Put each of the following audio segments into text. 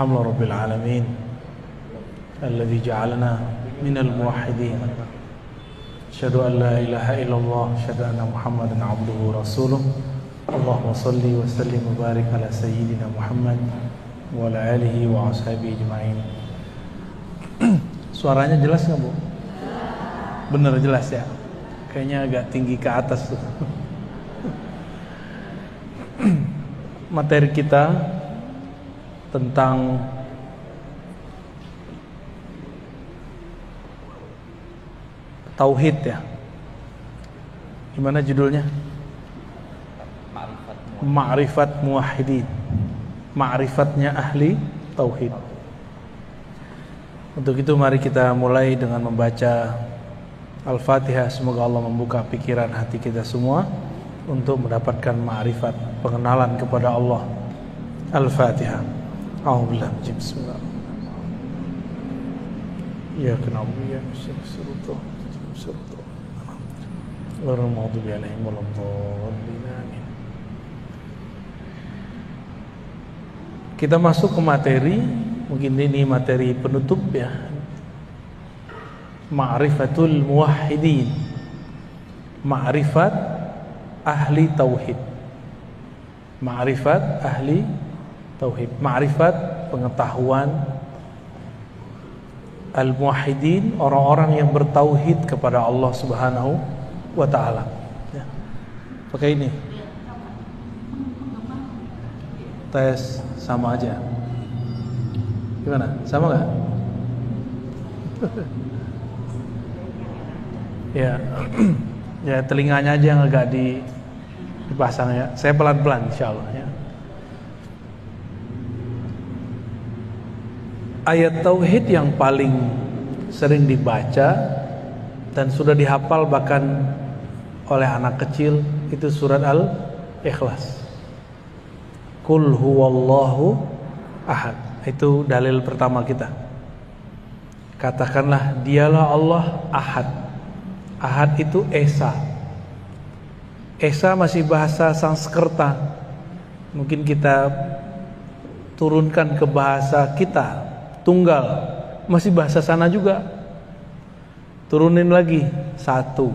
Alhamdulillah alamin alladzi ja'alana minal muwahhidin. Asyhadu an la ilaha illallah, asyhadu anna Muhammadan abduhu wa rasuluh. Allahumma shalli wa sallim wa barik ala sayyidina Muhammad wa ala alihi wa ashabihi ajma'in. Suaranya jelas enggak, Bu? Bener jelas ya? Kayaknya agak tinggi ke atas tuh. Materi kita tentang tauhid ya. Gimana judulnya? Ma'rifat muwahhidin. Ma'rifatnya ahli tauhid. Untuk itu mari kita mulai dengan membaca Al-Fatihah. Semoga Allah membuka pikiran hati kita semua untuk mendapatkan ma'rifat, pengenalan kepada Allah. Al-Fatihah. A'udzubillahi minasy syaitonir rajim. Ya na'budu wa iyyaka nasta'in. Ghairil maghdubi 'alaihim waladdallin. Amin. Kita masuk ke materi, mungkin ini materi penutup ya. Ma'rifatul muwahhidin. Ma'rifat ahli tauhid. Ma'rifat ahli tauhid. Ma'rifat pengetahuan al-muwahhidin, orang-orang yang bertauhid kepada Allah Subhanahu wa ta'ala ya. Pakai ini tes sama aja. Gimana? Sama gak? Ya. Ya telinganya aja yang agak dipasang ya. Saya pelan-pelan insyaallah ya. Ayat tauhid yang paling sering dibaca dan sudah dihafal bahkan oleh anak kecil itu surat Al-Ikhlas. Qul huwallahu ahad. Itu dalil pertama kita. Katakanlah dialah Allah ahad. Ahad itu Esa. Esa masih bahasa Sanskerta. Mungkin kita turunkan ke bahasa kita. Tunggal masih bahasa sana juga. Turunin lagi satu.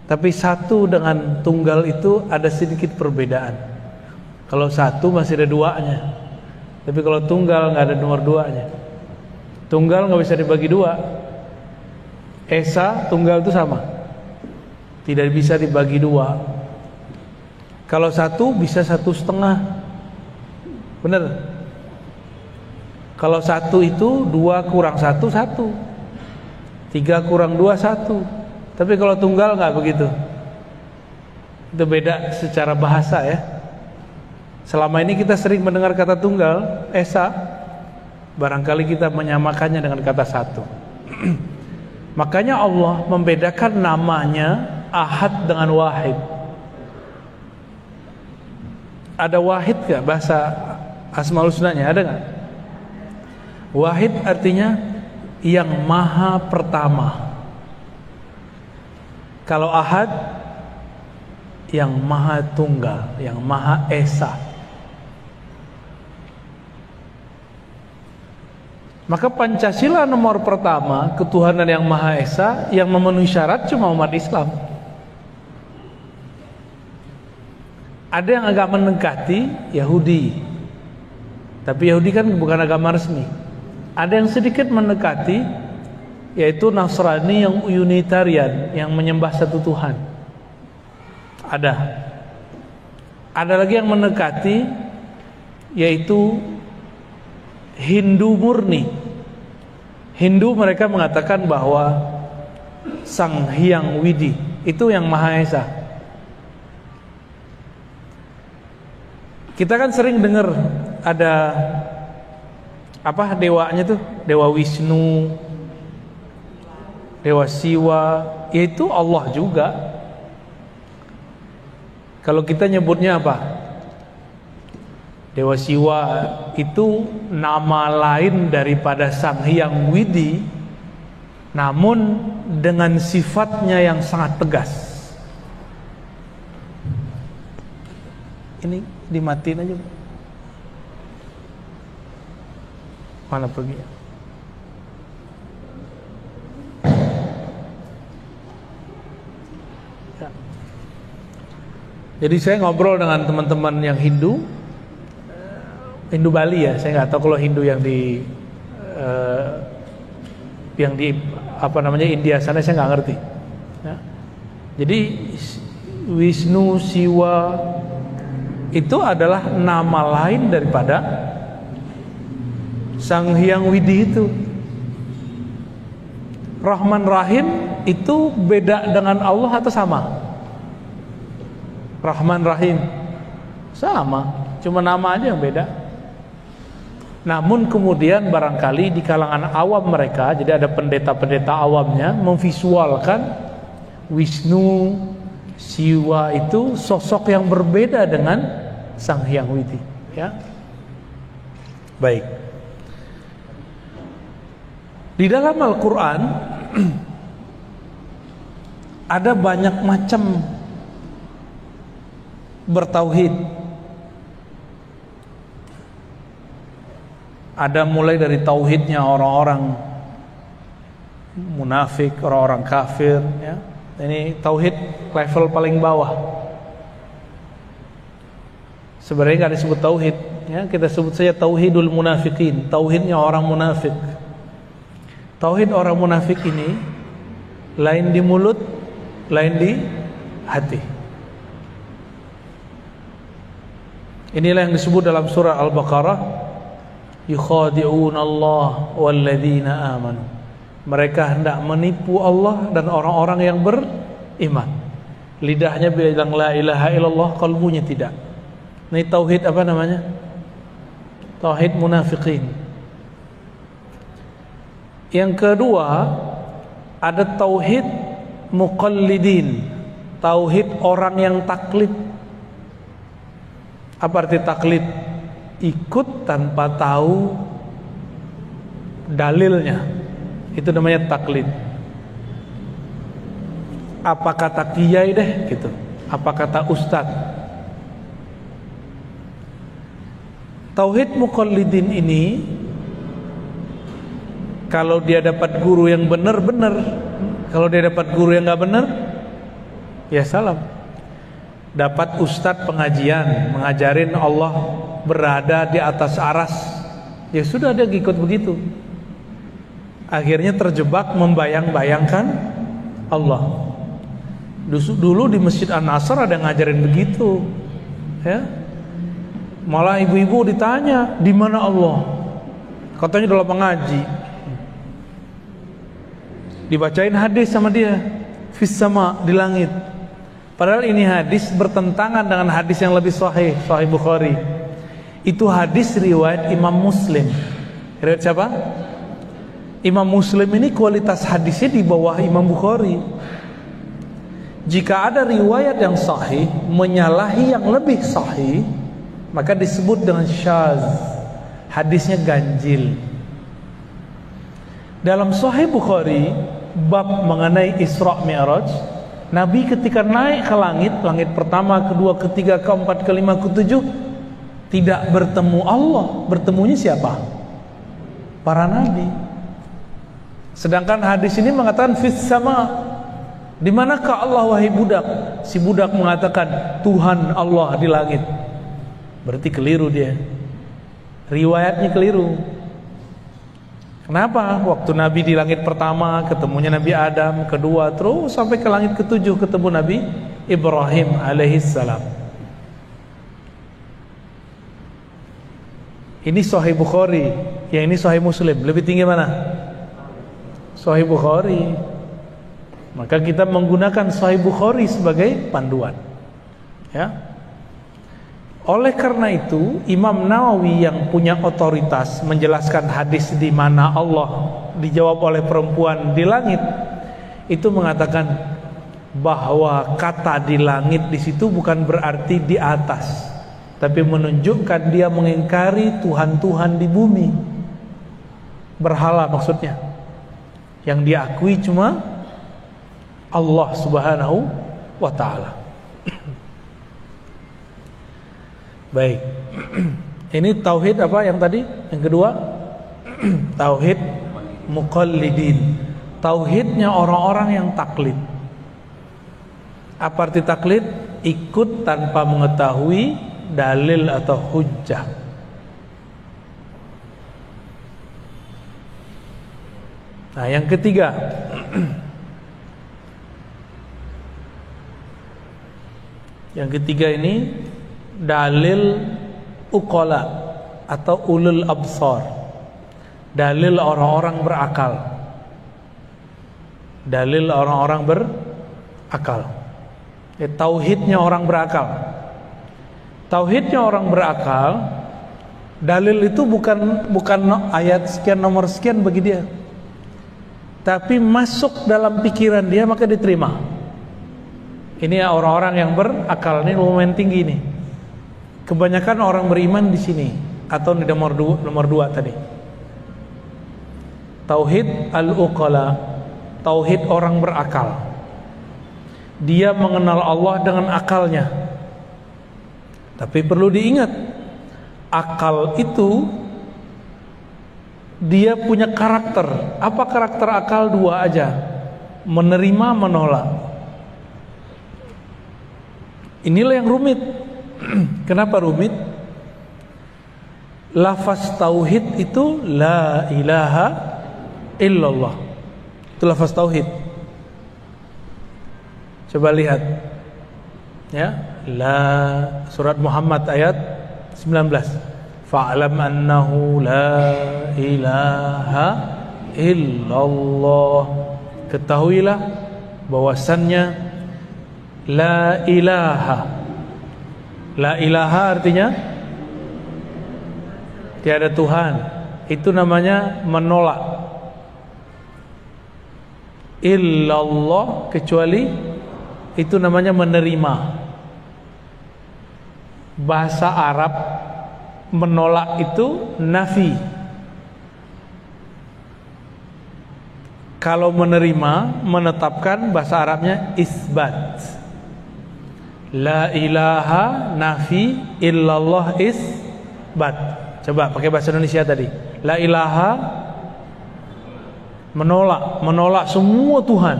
Tapi satu dengan tunggal itu ada sedikit perbedaan. Kalau satu masih ada duanya. Tapi kalau tunggal nggak ada nomor duanya. Tunggal nggak bisa dibagi dua. Esa tunggal itu sama. Tidak bisa dibagi dua. Kalau satu bisa 1,5. Bener. Kalau satu itu 2 kurang 1, 1. 3 kurang 2, 1. Tapi kalau tunggal nggak begitu. Itu beda secara bahasa ya. Selama ini kita sering mendengar kata tunggal, Esa. Barangkali kita menyamakannya dengan kata satu. Makanya Allah membedakan namanya Ahad dengan Wahid. Ada Wahid gak bahasa Asmaul Husnanya? Ada gak? Wahid artinya yang maha pertama. Kalau Ahad yang maha tunggal, yang maha esa. Maka Pancasila nomor pertama, ketuhanan yang maha esa, yang memenuhi syarat cuma umat Islam. Ada yang agak mendekati Yahudi, tapi Yahudi kan bukan agama resmi. Ada yang sedikit mendekati, yaitu Nasrani yang Unitarian, yang menyembah satu Tuhan. Ada lagi yang mendekati, yaitu Hindu murni. Hindu mereka mengatakan bahwa Sang Hyang Widi itu yang Maha Esa. Kita kan sering dengar ada apa dewanya tuh, Dewa Wisnu, Dewa Siwa, yaitu Allah juga. Kalau kita nyebutnya apa? Dewa Siwa itu nama lain daripada Sang Hyang Widi, namun dengan sifatnya yang sangat tegas. Ini dimatiin aja. Mana pergi? Ya. Jadi saya ngobrol dengan teman-teman yang Hindu Bali ya. Saya nggak tahu kalau Hindu yang di India sana saya nggak ngerti. Ya. Jadi Wisnu, Siwa itu adalah nama lain daripada Sang Hyang Widi itu. Rahman Rahim itu beda dengan Allah atau sama? Rahman Rahim sama, cuma nama aja yang beda. Namun kemudian barangkali di kalangan awam mereka, jadi ada pendeta-pendeta awamnya memvisualkan Wisnu, Siwa itu sosok yang berbeda dengan Sang Hyang Widi, ya. Baik. Di dalam Al-Quran ada banyak macam bertauhid. Ada mulai dari tauhidnya orang-orang munafik, orang-orang kafir, ya. Ini tauhid level paling bawah. Sebenarnya nggak disebut tauhid, ya. Kita sebut saja tauhidul munafikin, tauhidnya orang munafik. Tauhid orang munafik ini lain di mulut, lain di hati. Inilah yang disebut dalam surah Al-Baqarah, yukhadi'una Allah walladzina amanu. Mereka hendak menipu Allah dan orang-orang yang beriman. Lidahnya bilang la ilaha illallah, qalbunya tidak. Ini tauhid apa namanya? Tauhid munafikin. Yang kedua, ada tauhid muqallidin, tauhid orang yang taklid. Apa arti taklid? Ikut tanpa tahu dalilnya. Itu namanya taklid. Apa kata kiai deh gitu, apa kata ustad. Tauhid muqallidin ini, kalau dia dapat guru yang benar-benar, kalau dia dapat guru yang nggak benar, ya salam. Dapat ustadz pengajian mengajarin Allah berada di atas aras, ya sudah dia ikut begitu. Akhirnya terjebak membayang-bayangkan Allah. Dulu di Masjid An-Nasr ada yang ngajarin begitu, ya. Malah ibu-ibu ditanya di mana Allah, katanya dalam mengaji. Dibacain hadis sama dia, fis sama, di langit. Padahal ini hadis bertentangan dengan hadis yang lebih sahih, Sahih Bukhari. Itu hadis riwayat Imam Muslim. Riwayat siapa? Imam Muslim ini kualitas hadisnya di bawah Imam Bukhari. Jika ada riwayat yang sahih menyalahi yang lebih sahih, maka disebut dengan syadz. Hadisnya ganjil. Dalam Sahih Bukhari, bab mengenai Isra Mi'raj, Nabi ketika naik ke langit, langit pertama, kedua, ketiga, keempat, kelima, ketujuh, tidak bertemu Allah. Bertemunya siapa? Para nabi. Sedangkan hadis ini mengatakan fis sama. Di manakah Allah wahai budak? Si budak mengatakan Tuhan Allah di langit. Berarti keliru dia. Riwayatnya keliru. Kenapa? Waktu Nabi di langit pertama ketemunya Nabi Adam, kedua terus sampai ke langit ketujuh ketemu Nabi Ibrahim alaihissalam. Ini Sahih Bukhari, yang ini Sahih Muslim. Lebih tinggi mana? Sahih Bukhari. Maka kita menggunakan Sahih Bukhari sebagai panduan, ya. Oleh karena itu, Imam Nawawi yang punya otoritas menjelaskan hadis di mana Allah dijawab oleh perempuan di langit, itu mengatakan bahwa kata di langit di situ bukan berarti di atas, tapi menunjukkan dia mengingkari Tuhan-Tuhan di bumi. Berhala maksudnya. Yang diakui cuma Allah Subhanahu wa ta'ala. Baik. Ini tauhid apa yang tadi? Yang kedua? Tauhid muqallidin, tauhidnya orang-orang yang taklid. Apa arti taklid? Ikut tanpa mengetahui dalil atau hujjah. Nah, yang ketiga, yang ketiga ini dalil uqala atau ulul absar, dalil orang-orang berakal, dalil orang-orang berakal. Tauhidnya orang berakal. Tauhidnya orang berakal, dalil itu bukan ayat sekian nomor sekian bagi dia, tapi masuk dalam pikiran dia maka diterima. Ini orang-orang yang berakal, ini lumayan tinggi nih. Kebanyakan orang beriman di sini atau di nomor dua tadi. Tauhid al-uqala, tauhid orang berakal. Dia mengenal Allah dengan akalnya. Tapi perlu diingat, akal itu dia punya karakter. Apa karakter akal? Dua aja, menerima, menolak. Inilah yang rumit. Kenapa rumit? Lafaz tauhid itu la ilaha illallah. Itu lafaz tauhid. Coba lihat, ya, surat Muhammad ayat 19. Fa'lam annahu la ilaha illallah. Ketahuilah bahwasannya la ilaha. La ilaha artinya tiada Tuhan. Itu namanya menolak. Illallah, kecuali, itu namanya menerima. Bahasa Arab menolak itu nafi. Kalau menerima, menetapkan, bahasa Arabnya isbat. La ilaha nafi, illallah isbat. Coba pakai bahasa Indonesia tadi. La ilaha menolak semua Tuhan.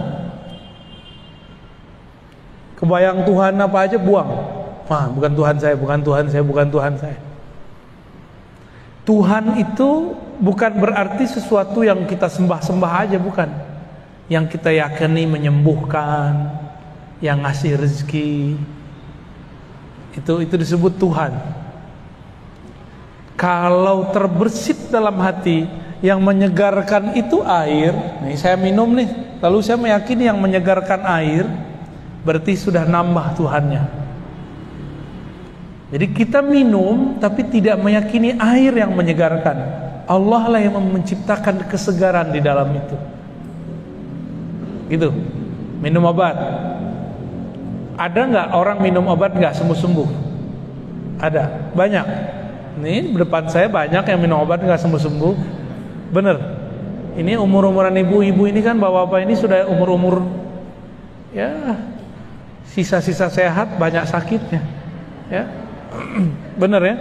Kebayang Tuhan apa aja buang. Wah, bukan Tuhan saya, bukan Tuhan saya, bukan Tuhan saya. Tuhan itu bukan berarti sesuatu yang kita sembah-sembah aja, bukan. Yang kita yakini menyembuhkan, yang ngasih rezeki. Itu disebut Tuhan. Kalau terbersit dalam hati, yang menyegarkan itu air. Nih saya minum nih, lalu saya meyakini yang menyegarkan air, berarti sudah nambah Tuhannya. Jadi kita minum tapi tidak meyakini air yang menyegarkan. Allah lah yang menciptakan kesegaran di dalam itu. Gitu. Minum obat. Ada nggak orang minum obat nggak sembuh-sembuh? Ada, banyak. Nih depan saya banyak yang minum obat nggak sembuh-sembuh. Bener. Ini umur-umuran ibu-ibu ini kan, bapak-bapak ini sudah umur-umur, ya, sisa-sisa sehat, banyak sakitnya, ya. Bener ya.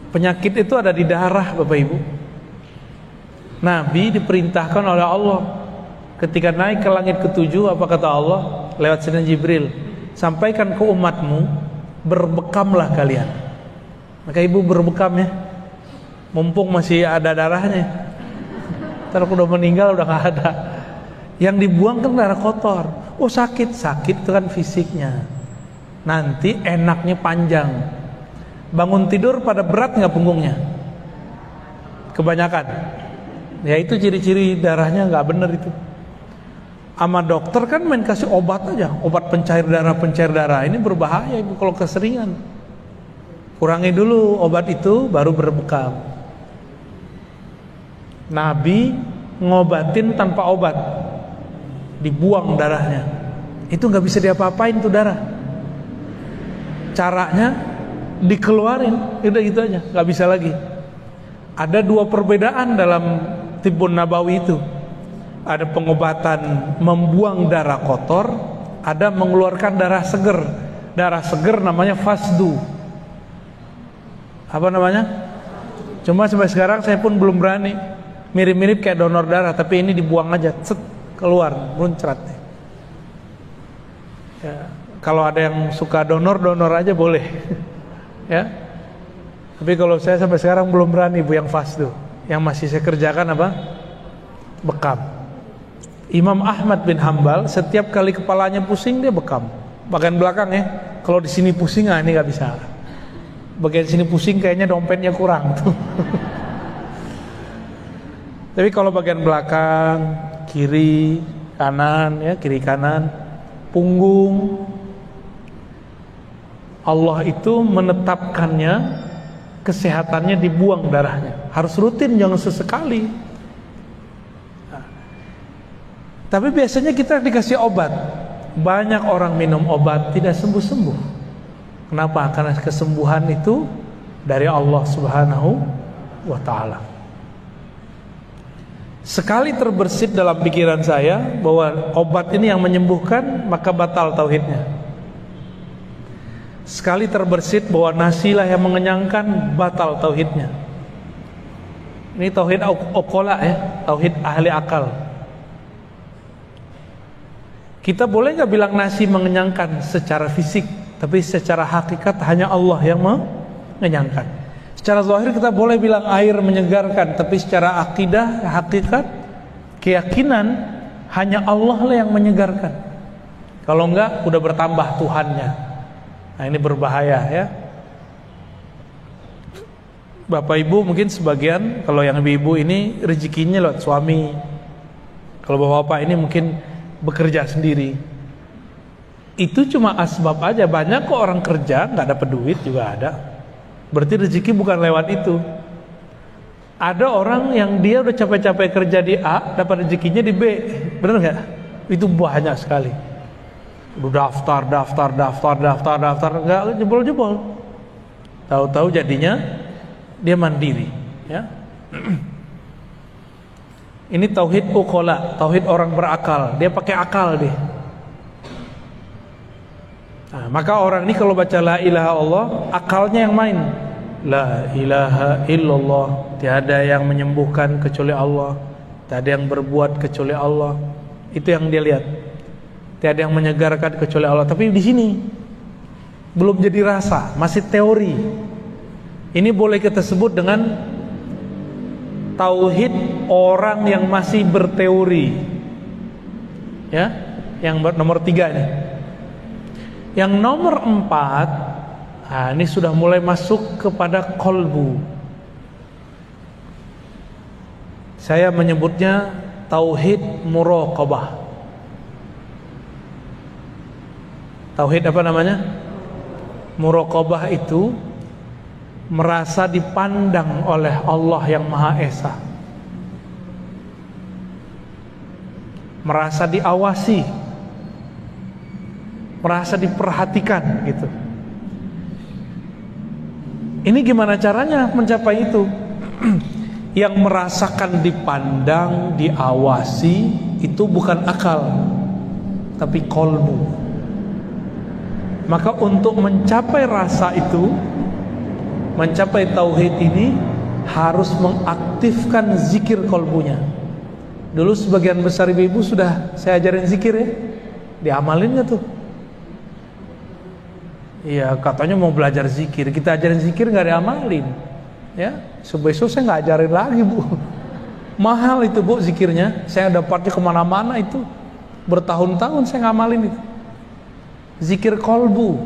Penyakit itu ada di darah, Bapak Ibu. Nabi diperintahkan oleh Allah ketika naik ke langit ketujuh, apa kata Allah lewat Sayyidina Jibril? Sampaikan ke umatmu, berbekamlah kalian. Maka ibu berbekam ya, mumpung masih ada darahnya. Ntar udah meninggal udah gak ada. Yang dibuang kan darah kotor. Oh sakit itu kan fisiknya. Nanti enaknya panjang. Bangun tidur pada berat nggak punggungnya? Kebanyakan. Ya itu ciri-ciri darahnya nggak bener itu. Sama dokter kan main kasih obat aja, obat pencair darah. Ini berbahaya ibu kalau keseringan. Kurangi dulu obat itu, baru berbekam. Nabi ngobatin tanpa obat, dibuang darahnya. Itu nggak bisa diapa-apain tuh darah. Caranya dikeluarin, udah gitu aja, nggak bisa lagi. Ada dua perbedaan dalam Tibbun Nabawi itu. Ada pengobatan membuang darah kotor, ada mengeluarkan darah seger. Darah seger namanya fasdu. Apa namanya? Cuma sampai sekarang saya pun belum berani. Mirip-mirip kayak donor darah, tapi ini dibuang aja, set, keluar, muncrat. Ya, kalau ada yang suka donor aja boleh. Ya. Tapi kalau saya sampai sekarang belum berani Bu, yang fast tuh. Yang masih saya kerjakan apa? Bekam. Imam Ahmad bin Hambal setiap kali kepalanya pusing dia bekam. Bagian belakang ya. Kalau di sini pusing, ini nggak bisa. Bagian sini pusing kayaknya dompetnya kurang tuh. Tapi kalau bagian belakang, kiri, kanan, ya kiri kanan, punggung, Allah itu menetapkannya, kesehatannya dibuang darahnya. Harus rutin, jangan sesekali. Nah, tapi biasanya kita dikasih obat. Banyak orang minum obat tidak sembuh-sembuh. Kenapa? Karena kesembuhan itu dari Allah Subhanahu wa ta'ala. Sekali terbersit dalam pikiran saya bahwa obat ini yang menyembuhkan, maka batal tauhidnya. Sekali terbersit bahwa nasilah yang mengenyangkan, batal tauhidnya. Ini tauhid uqala ya, tauhid ahli akal. Kita boleh nggak bilang nasi mengenyangkan secara fisik, tapi secara hakikat hanya Allah yang mengenyangkan. Secara zahir kita boleh bilang air menyegarkan, tapi secara akidah, hakikat, keyakinan hanya Allah lah yang menyegarkan. Kalau enggak, udah bertambah Tuhannya. Nah ini berbahaya ya. Bapak ibu mungkin sebagian, kalau yang ibu-ibu ini rezekinya lewat suami. Kalau bapak-bapak ini mungkin bekerja sendiri. Itu cuma asbab aja. Banyak kok orang kerja nggak dapat duit juga ada. Berarti rezeki bukan lewat itu. Ada orang yang dia udah capek-capek kerja di A, dapat rezekinya di B. Benar nggak? Itu banyak sekali. Udah daftar, nggak jebol-jebol. Tahu-tahu jadinya dia mandiri. Ya. Ini tauhid uqala, tauhid orang berakal. Dia pakai akal deh. Nah, maka orang ini kalau baca la ilaha Allah, akalnya yang main. La ilaha illallah, tiada yang menyembuhkan kecuali Allah, tiada yang berbuat kecuali Allah. Itu yang dia lihat. Tiada yang menyegarkan kecuali Allah. Tapi di sini belum jadi rasa, masih teori. Ini boleh kita sebut dengan tauhid orang yang masih berteori. Ya, yang nomor 3 nih. Yang nomor 4, nah ini sudah mulai masuk kepada kolbu. Saya menyebutnya tauhid muraqabah. Tauhid apa namanya? Muraqabah itu merasa dipandang oleh Allah yang Maha Esa, merasa diawasi, merasa diperhatikan gitu. Ini gimana caranya mencapai itu? Yang merasakan dipandang, diawasi itu bukan akal, tapi kolbu. Maka untuk mencapai rasa itu, mencapai tauhid ini, harus mengaktifkan zikir kolbunya. Dulu sebagian besar ibu-ibu sudah saya ajarin zikir ya, diamalin gak tuh? Iya, katanya mau belajar zikir, kita ajarin zikir nggak diamalin, ya. Besok saya nggak ajarin lagi bu. Mahal itu bu zikirnya, saya dapatnya kemana-mana itu, bertahun-tahun saya ngamalin itu. Zikir kolbu,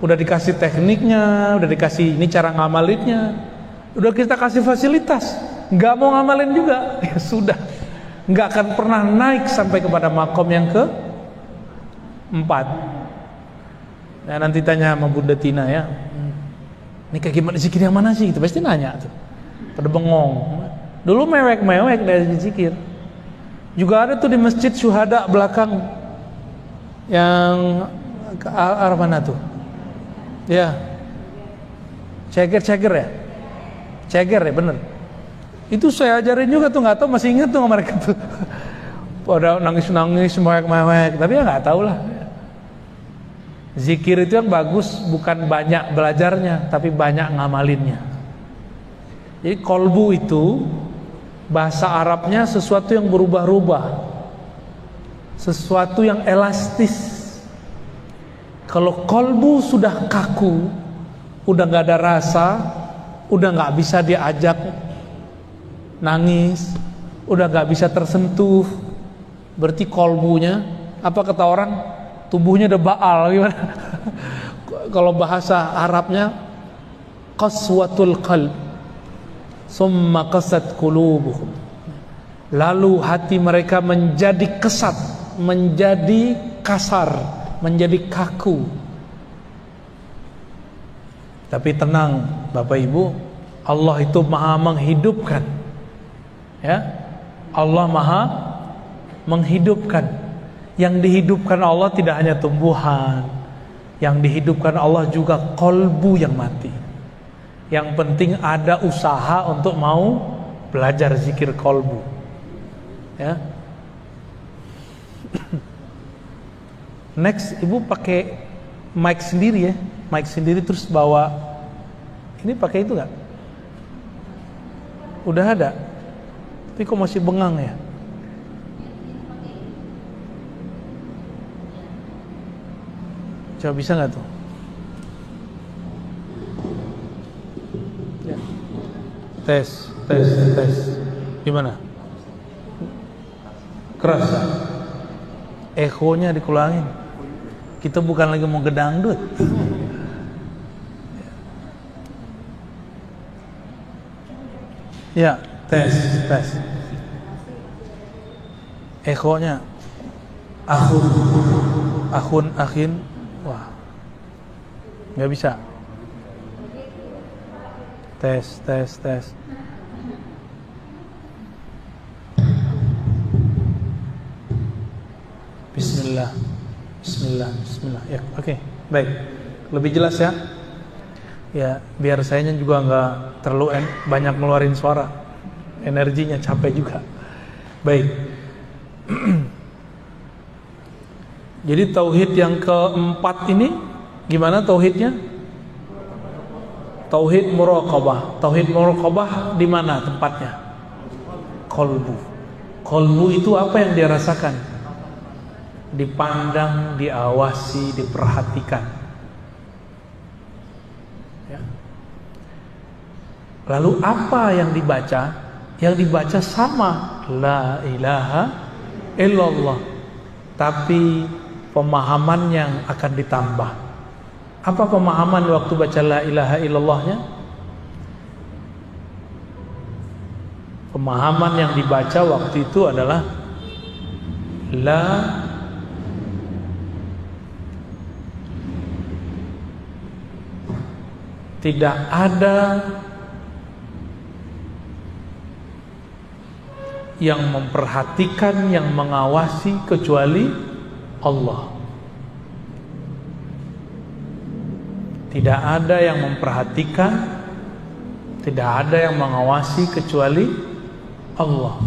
udah dikasih tekniknya, udah dikasih ini cara ngamalinnya, udah kita kasih fasilitas, nggak mau ngamalin juga, ya sudah, nggak akan pernah naik sampai kepada makom yang ke-4. Nah, nanti tanya sama Bunda Tina ya, ini kayak gimana zikir yang mana sih? Itu pasti nanya tuh, pada bengong. Dulu mewek-mewek dari zikir. Juga ada tuh di masjid Syuhada belakang, yang ke arah mana tuh? Ya, ceger ya, ceger ya bener. Itu saya ajarin juga tuh, nggak tahu masih ingat tuh sama mereka tuh. Pada nangis-nangis, mewek-mewek, tapi ya nggak tahu lah. Zikir itu yang bagus bukan banyak belajarnya, tapi banyak ngamalinnya. Jadi kolbu itu bahasa Arabnya sesuatu yang berubah-ubah, sesuatu yang elastis. Kalau kolbu sudah kaku, udah gak ada rasa, udah gak bisa diajak nangis, udah gak bisa tersentuh, berarti kolbunya, apa kata orang, tubuhnya udah baal gimana? Kalau bahasa Arabnya qaswatul qalb, summa qasat qulubuhum. Lalu hati mereka menjadi kesat, menjadi kasar, menjadi kaku. Tapi tenang Bapak Ibu, Allah itu maha menghidupkan. Ya, Allah maha menghidupkan. Yang dihidupkan Allah tidak hanya tumbuhan, yang dihidupkan Allah juga kolbu yang mati. Yang penting ada usaha untuk mau belajar zikir kolbu. Ya. Next, Ibu pakai mic sendiri ya, mic sendiri terus bawa. Ini pakai itu nggak? Udah ada, tapi kok masih bengang ya? Coba bisa nggak tuh? Ya. Tes. Gimana? Kerasa? Ekonya dikurangin. Kita bukan lagi mau gedangdut. Ya, tes. Ekonya akhin. Wah, nggak bisa. Tes. Bismillah. Ya, oke, baik. Lebih jelas ya. Ya, biar sayanya juga nggak terlalu banyak ngeluarin suara, energinya capek juga. Baik. Jadi tauhid yang keempat ini gimana tauhidnya? Tauhid muraqabah. Tauhid muraqabah di mana tempatnya? Kolbu. Kolbu itu apa yang dia rasakan? Dipandang, diawasi, diperhatikan. Ya. Lalu apa yang dibaca? Yang dibaca sama, la ilaha illallah. Tapi pemahaman yang akan ditambah. Apa pemahaman waktu baca la ilaha illallahnya? Pemahaman yang dibaca waktu itu adalah tidak ada yang memperhatikan, yang mengawasi kecuali Allah. Tidak ada yang memperhatikan, tidak ada yang mengawasi kecuali Allah.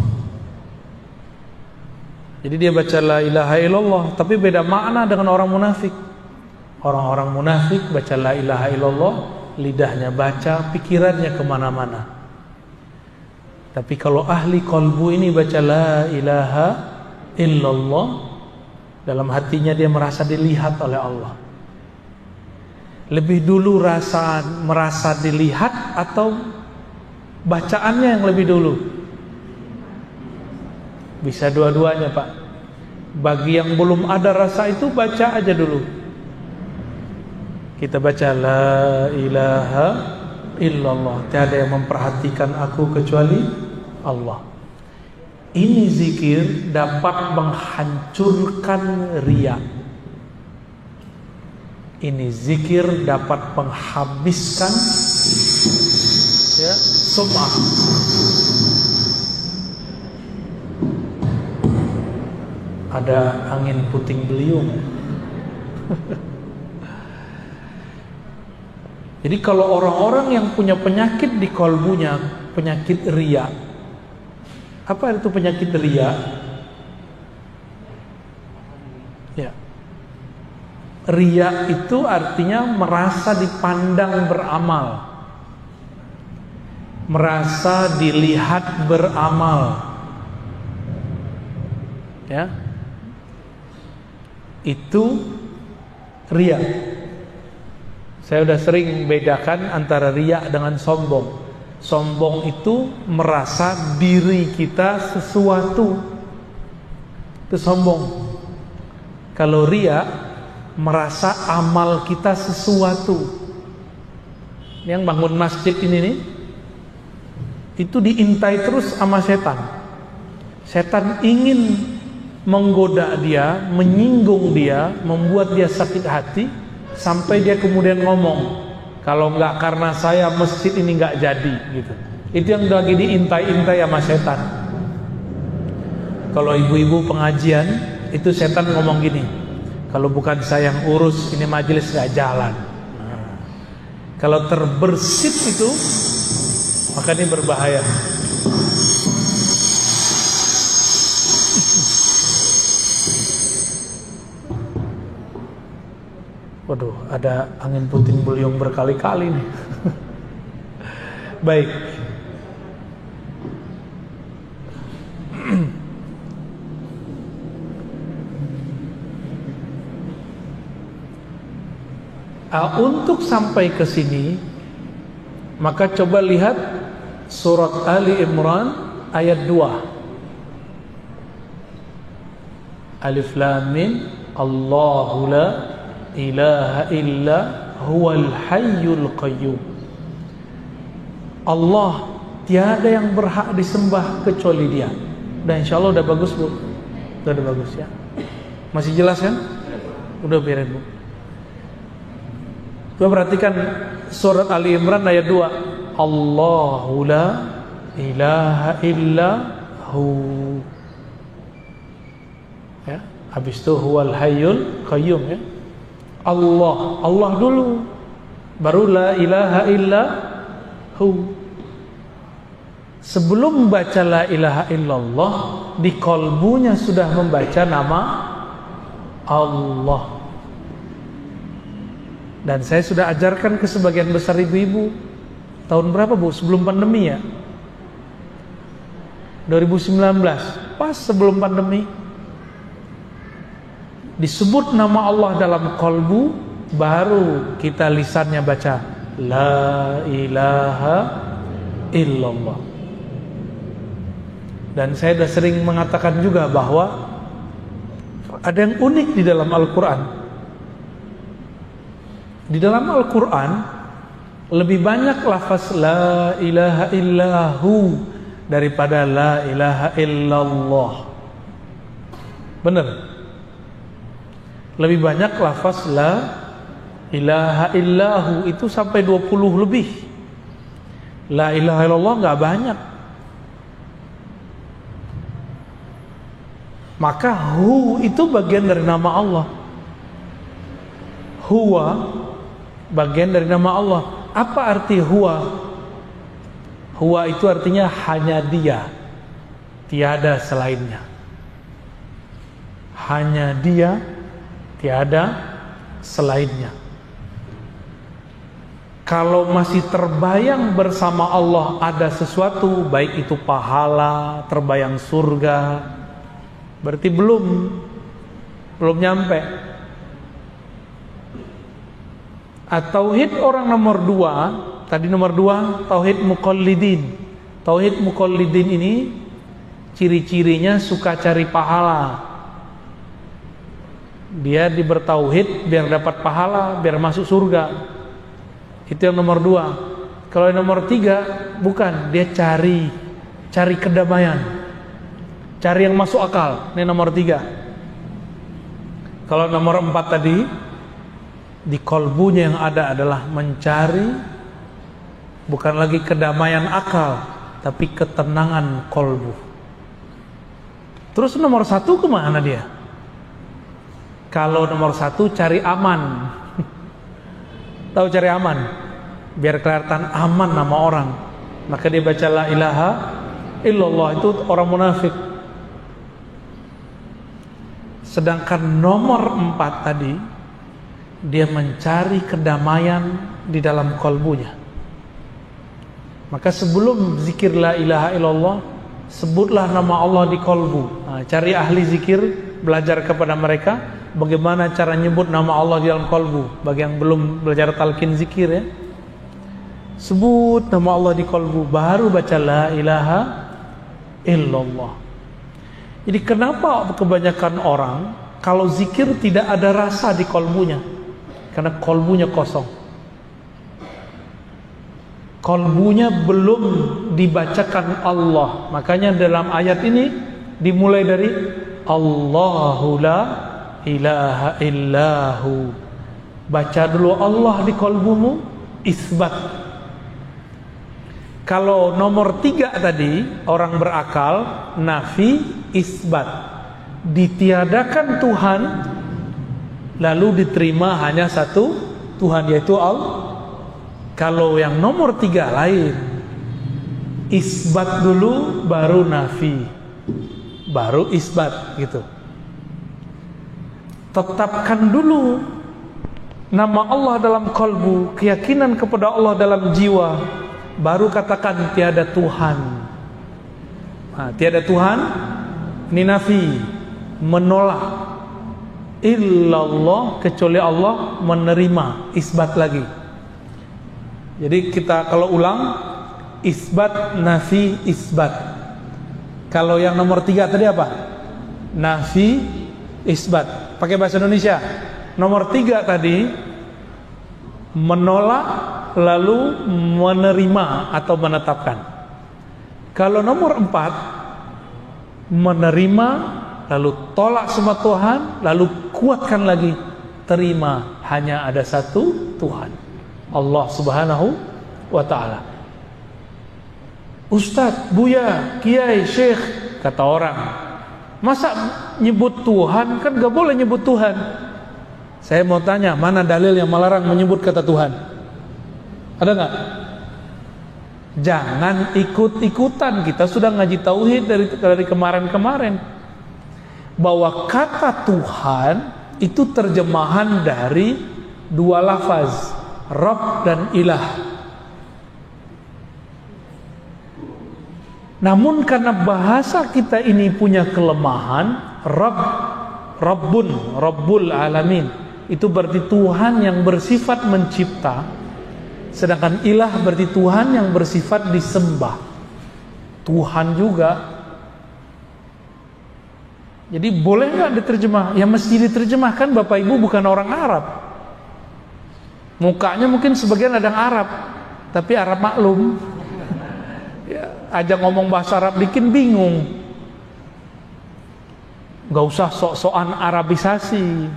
Jadi dia baca la ilaha illallah, tapi beda makna dengan orang munafik. Orang-orang munafik baca la ilaha illallah, lidahnya baca, pikirannya kemana-mana. Tapi kalau ahli kolbu ini baca la ilaha illallah, dalam hatinya dia merasa dilihat oleh Allah. Lebih dulu merasa dilihat atau bacaannya yang lebih dulu? Bisa dua-duanya Pak. Bagi yang belum ada rasa itu baca aja dulu. Kita baca la ilaha illallah, tiada yang memperhatikan aku kecuali Allah. Ini zikir dapat menghancurkan riya. Ini zikir dapat menghabiskan ya, sum'ah. Ada angin puting beliung. Jadi kalau orang-orang yang punya penyakit di kolbunya, penyakit riya. Apa itu penyakit riya? Ya. Riya itu artinya merasa dipandang beramal. merasa dilihat beramal, ya, itu riya. Saya sudah sering bedakan antara riya dengan sombong. Sombong itu merasa diri kita sesuatu, itu sombong. Kalau riya merasa amal kita sesuatu. Yang bangun masjid ini nih, itu diintai terus sama setan. Setan ingin menggoda dia, menyinggung dia, membuat dia sakit hati, sampai dia kemudian ngomong, kalau enggak karena saya masjid ini enggak jadi, gitu. Itu yang lagi diintai-intai sama setan. Kalau ibu-ibu pengajian, itu setan ngomong gini, kalau bukan saya yang urus, ini majelis enggak jalan. Kalau terbersit itu, maka ini berbahaya. Waduh, ada angin puting beliung berkali-kali nih. Baik. Untuk sampai ke sini, maka coba lihat surat Ali Imran ayat 2. Alif Lam Mim, Allahu la ilaha illa huwal hayyul qayyum. Allah tiada yang berhak disembah kecuali Dia. Dan insyaallah udah bagus, Bu. Udah bagus ya. Masih jelas kan? Udah beres, Bu. Coba perhatikan surat Ali Imran ayat 2. Allahu la ilaha illa hu. Ya, habis itu huwal hayyul qayyum, ya. Allah dulu, baru la ilaha illa hu. Sebelum baca la ilaha illallah, di kolbunya sudah membaca nama Allah. Dan saya sudah ajarkan ke sebagian besar ibu-ibu. Tahun berapa, Bu? Sebelum pandemi ya? 2019, pas sebelum pandemi. Disebut nama Allah dalam kolbu, baru kita lisannya baca la ilaha illallah. Dan saya sudah sering mengatakan juga bahwa ada yang unik di dalam Al-Quran. Di dalam Al-Quran lebih banyak lafaz la ilaha illahu daripada la ilaha illallah. Benar? Lebih banyak lafaz la ilaha illahu itu sampai 20 lebih. La ilaha illallah enggak banyak. Maka hu itu bagian dari nama Allah. Huwa bagian dari nama Allah. Apa arti huwa? Huwa itu artinya hanya Dia, tiada selainnya. Hanya Dia, tiada selainnya. Kalau masih terbayang bersama Allah ada sesuatu, baik itu pahala, terbayang surga, berarti belum nyampe. Tauhid orang nomor 2, tadi nomor 2 tauhid muqallidin. Tauhid muqallidin ini ciri-cirinya suka cari pahala. Dia bertauhid biar dapat pahala, biar masuk surga. Itu yang nomor 2. Kalau yang nomor 3 bukan, dia cari kedamaian, cari yang masuk akal. Ini nomor 3. Kalau nomor 4 tadi, di kolbunya yang ada adalah mencari bukan lagi kedamaian akal, tapi ketenangan kolbu. Terus nomor 1 kemana dia? Kalau nomor 1 cari aman. Tahu cari aman? Biar kelihatan aman nama orang, maka dia baca la ilaha illallah. Itu orang munafik. Sedangkan nomor 4 tadi, dia mencari kedamaian di dalam kolbunya. Maka sebelum zikir la ilaha illallah, sebutlah nama Allah di kolbu. Cari ahli zikir, belajar kepada mereka bagaimana cara nyebut nama Allah di dalam kolbu. Bagi yang belum belajar talqin zikir ya, sebut nama Allah di kolbu, baru baca la ilaha illallah. Jadi kenapa kebanyakan orang kalau zikir tidak ada rasa di kolbunya? Karena kolbunya kosong. Kolbunya belum dibacakan Allah. Makanya dalam ayat ini dimulai dari Allahu la ilaha illahu. Baca dulu Allah di kolbumu, isbat. Kalau nomor 3 tadi, orang berakal, nafi, isbat. Ditiadakan Tuhan, lalu diterima hanya satu Tuhan, yaitu Allah. Kalau yang nomor 3 lain, isbat dulu baru nafi, baru isbat gitu. Tetapkan dulu nama Allah dalam kalbu, keyakinan kepada Allah dalam jiwa, baru katakan tiada Tuhan. Tiada Tuhan, ini nafi, menolak. Illallah, kecuali Allah, menerima, isbat lagi. Jadi kita kalau ulang, isbat, nafi, isbat. Kalau yang nomor 3 tadi apa? Nafi, isbat. Pakai bahasa Indonesia. Nomor 3 tadi menolak lalu menerima atau menetapkan. Kalau nomor 4 menerima lalu tolak semua Tuhan, lalu kuatkan lagi, terima hanya ada satu Tuhan, Allah Subhanahu wa ta'ala. Ustadz, Buya, Kiai, Syekh, kata orang, masa nyebut Tuhan? Kan gak boleh nyebut Tuhan. Saya mau tanya, mana dalil yang melarang menyebut kata Tuhan? Ada gak? Jangan ikut-ikutan. Kita sudah ngaji tauhid dari kemarin-kemarin, bahwa kata Tuhan itu terjemahan dari 2 lafaz, Rabb dan Ilah. Namun karena bahasa kita ini punya kelemahan, Rabbul Alamin, itu berarti Tuhan yang bersifat mencipta, sedangkan Ilah berarti Tuhan yang bersifat disembah. Tuhan juga. Jadi boleh nggak diterjemah? Ya mesti diterjemahkan. Bapak Ibu bukan orang Arab. Mukanya mungkin sebagian ada yang Arab, tapi Arab maklum. Ya, ajak ngomong bahasa Arab bikin bingung. Gak usah sok-sokan Arabisasi.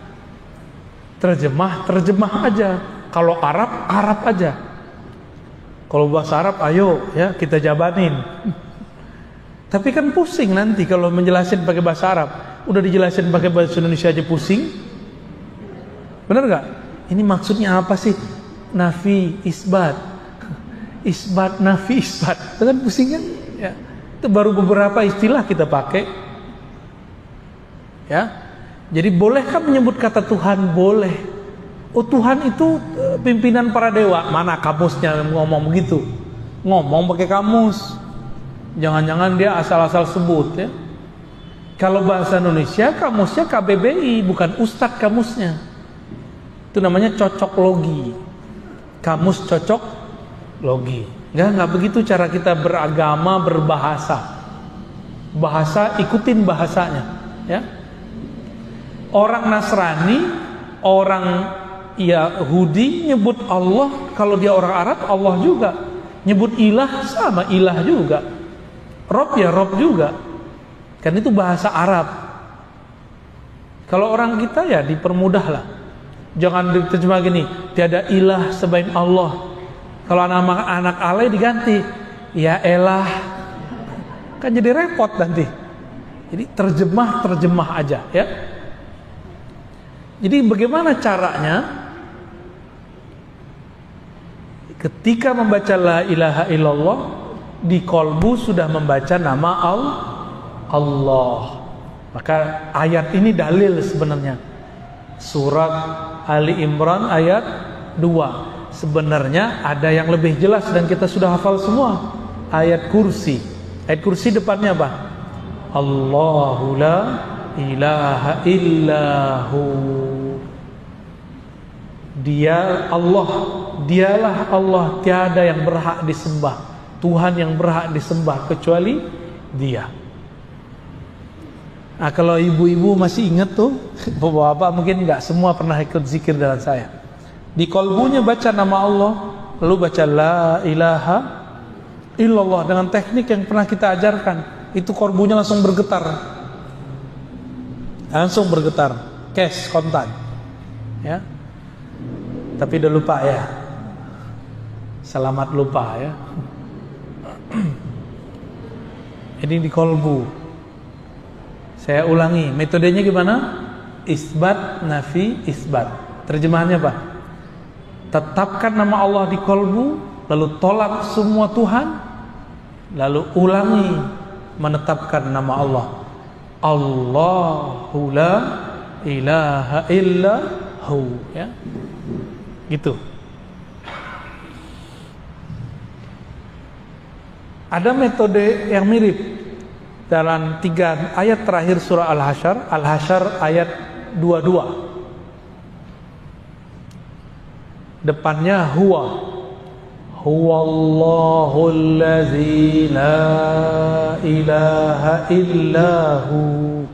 Terjemah aja. Kalau Arab, Arab aja. Kalau bahasa Arab, ayo ya kita jabanin. Tapi kan pusing nanti kalau menjelasin pakai bahasa Arab. Udah dijelasin pakai bahasa Indonesia aja pusing. Benar gak? Ini maksudnya apa sih? Nafi, isbat. Isbat, nafi, isbat. Itu kan pusing kan? Ya. Itu baru beberapa istilah kita pakai. Ya. Jadi bolehkah menyebut kata Tuhan? Boleh. Oh, Tuhan itu pimpinan para dewa. Mana kamusnya ngomong begitu? Ngomong pakai kamus. Jangan-jangan dia asal-asal sebut ya. Kalau bahasa Indonesia kamusnya KBBI, bukan Ustadz kamusnya. Itu namanya cocok logi. Kamus cocok logi. Enggak begitu cara kita beragama, berbahasa. Bahasa ikutin bahasanya, ya. Orang Nasrani, orang Yahudi nyebut Allah, kalau dia orang Arab Allah juga. Nyebut ilah sama ilah juga. Rob ya Rob juga. Kan itu bahasa Arab. Kalau orang kita ya dipermudah lah. Jangan diterjemah gini, tiada ilah selain Allah. Kalau anak alay diganti, ya elah. Kan jadi repot nanti. Jadi terjemah aja ya. Jadi bagaimana caranya? Ketika membaca la ilaha illallah, di kolbu sudah membaca nama Allah. Maka ayat ini dalil sebenarnya. Surat Ali Imran ayat 2. Sebenarnya ada yang lebih jelas dan kita sudah hafal semua. Ayat kursi. Ayat kursi depannya apa? Allahu la ilaha illahu. Dia Allah, dialah Allah, tiada yang berhak disembah, Tuhan yang berhak disembah kecuali Dia. Nah, kalau ibu-ibu masih ingat tuh, bapak-bapak mungkin nggak semua pernah ikut zikir dengan saya. Di kolbunya baca nama Allah, lalu baca la ilaha illallah dengan teknik yang pernah kita ajarkan. Itu kolbunya langsung bergetar, cash kontan, ya. Tapi udah lupa ya, selamat lupa ya. Ini di kolbu. Saya ulangi, metodenya gimana? Isbat, nafi, isbat. Terjemahannya apa? Tetapkan nama Allah di kolbu, lalu tolak semua Tuhan, lalu ulangi menetapkan nama Allah. Allahu la ilaha illahu, ya. Gitu. Ada metode yang mirip dalam 3 ayat terakhir surah Al-Hasyr. Al-Hasyr ayat 22. Depannya huwa. Huwallahul ladzi la ilaha illahu.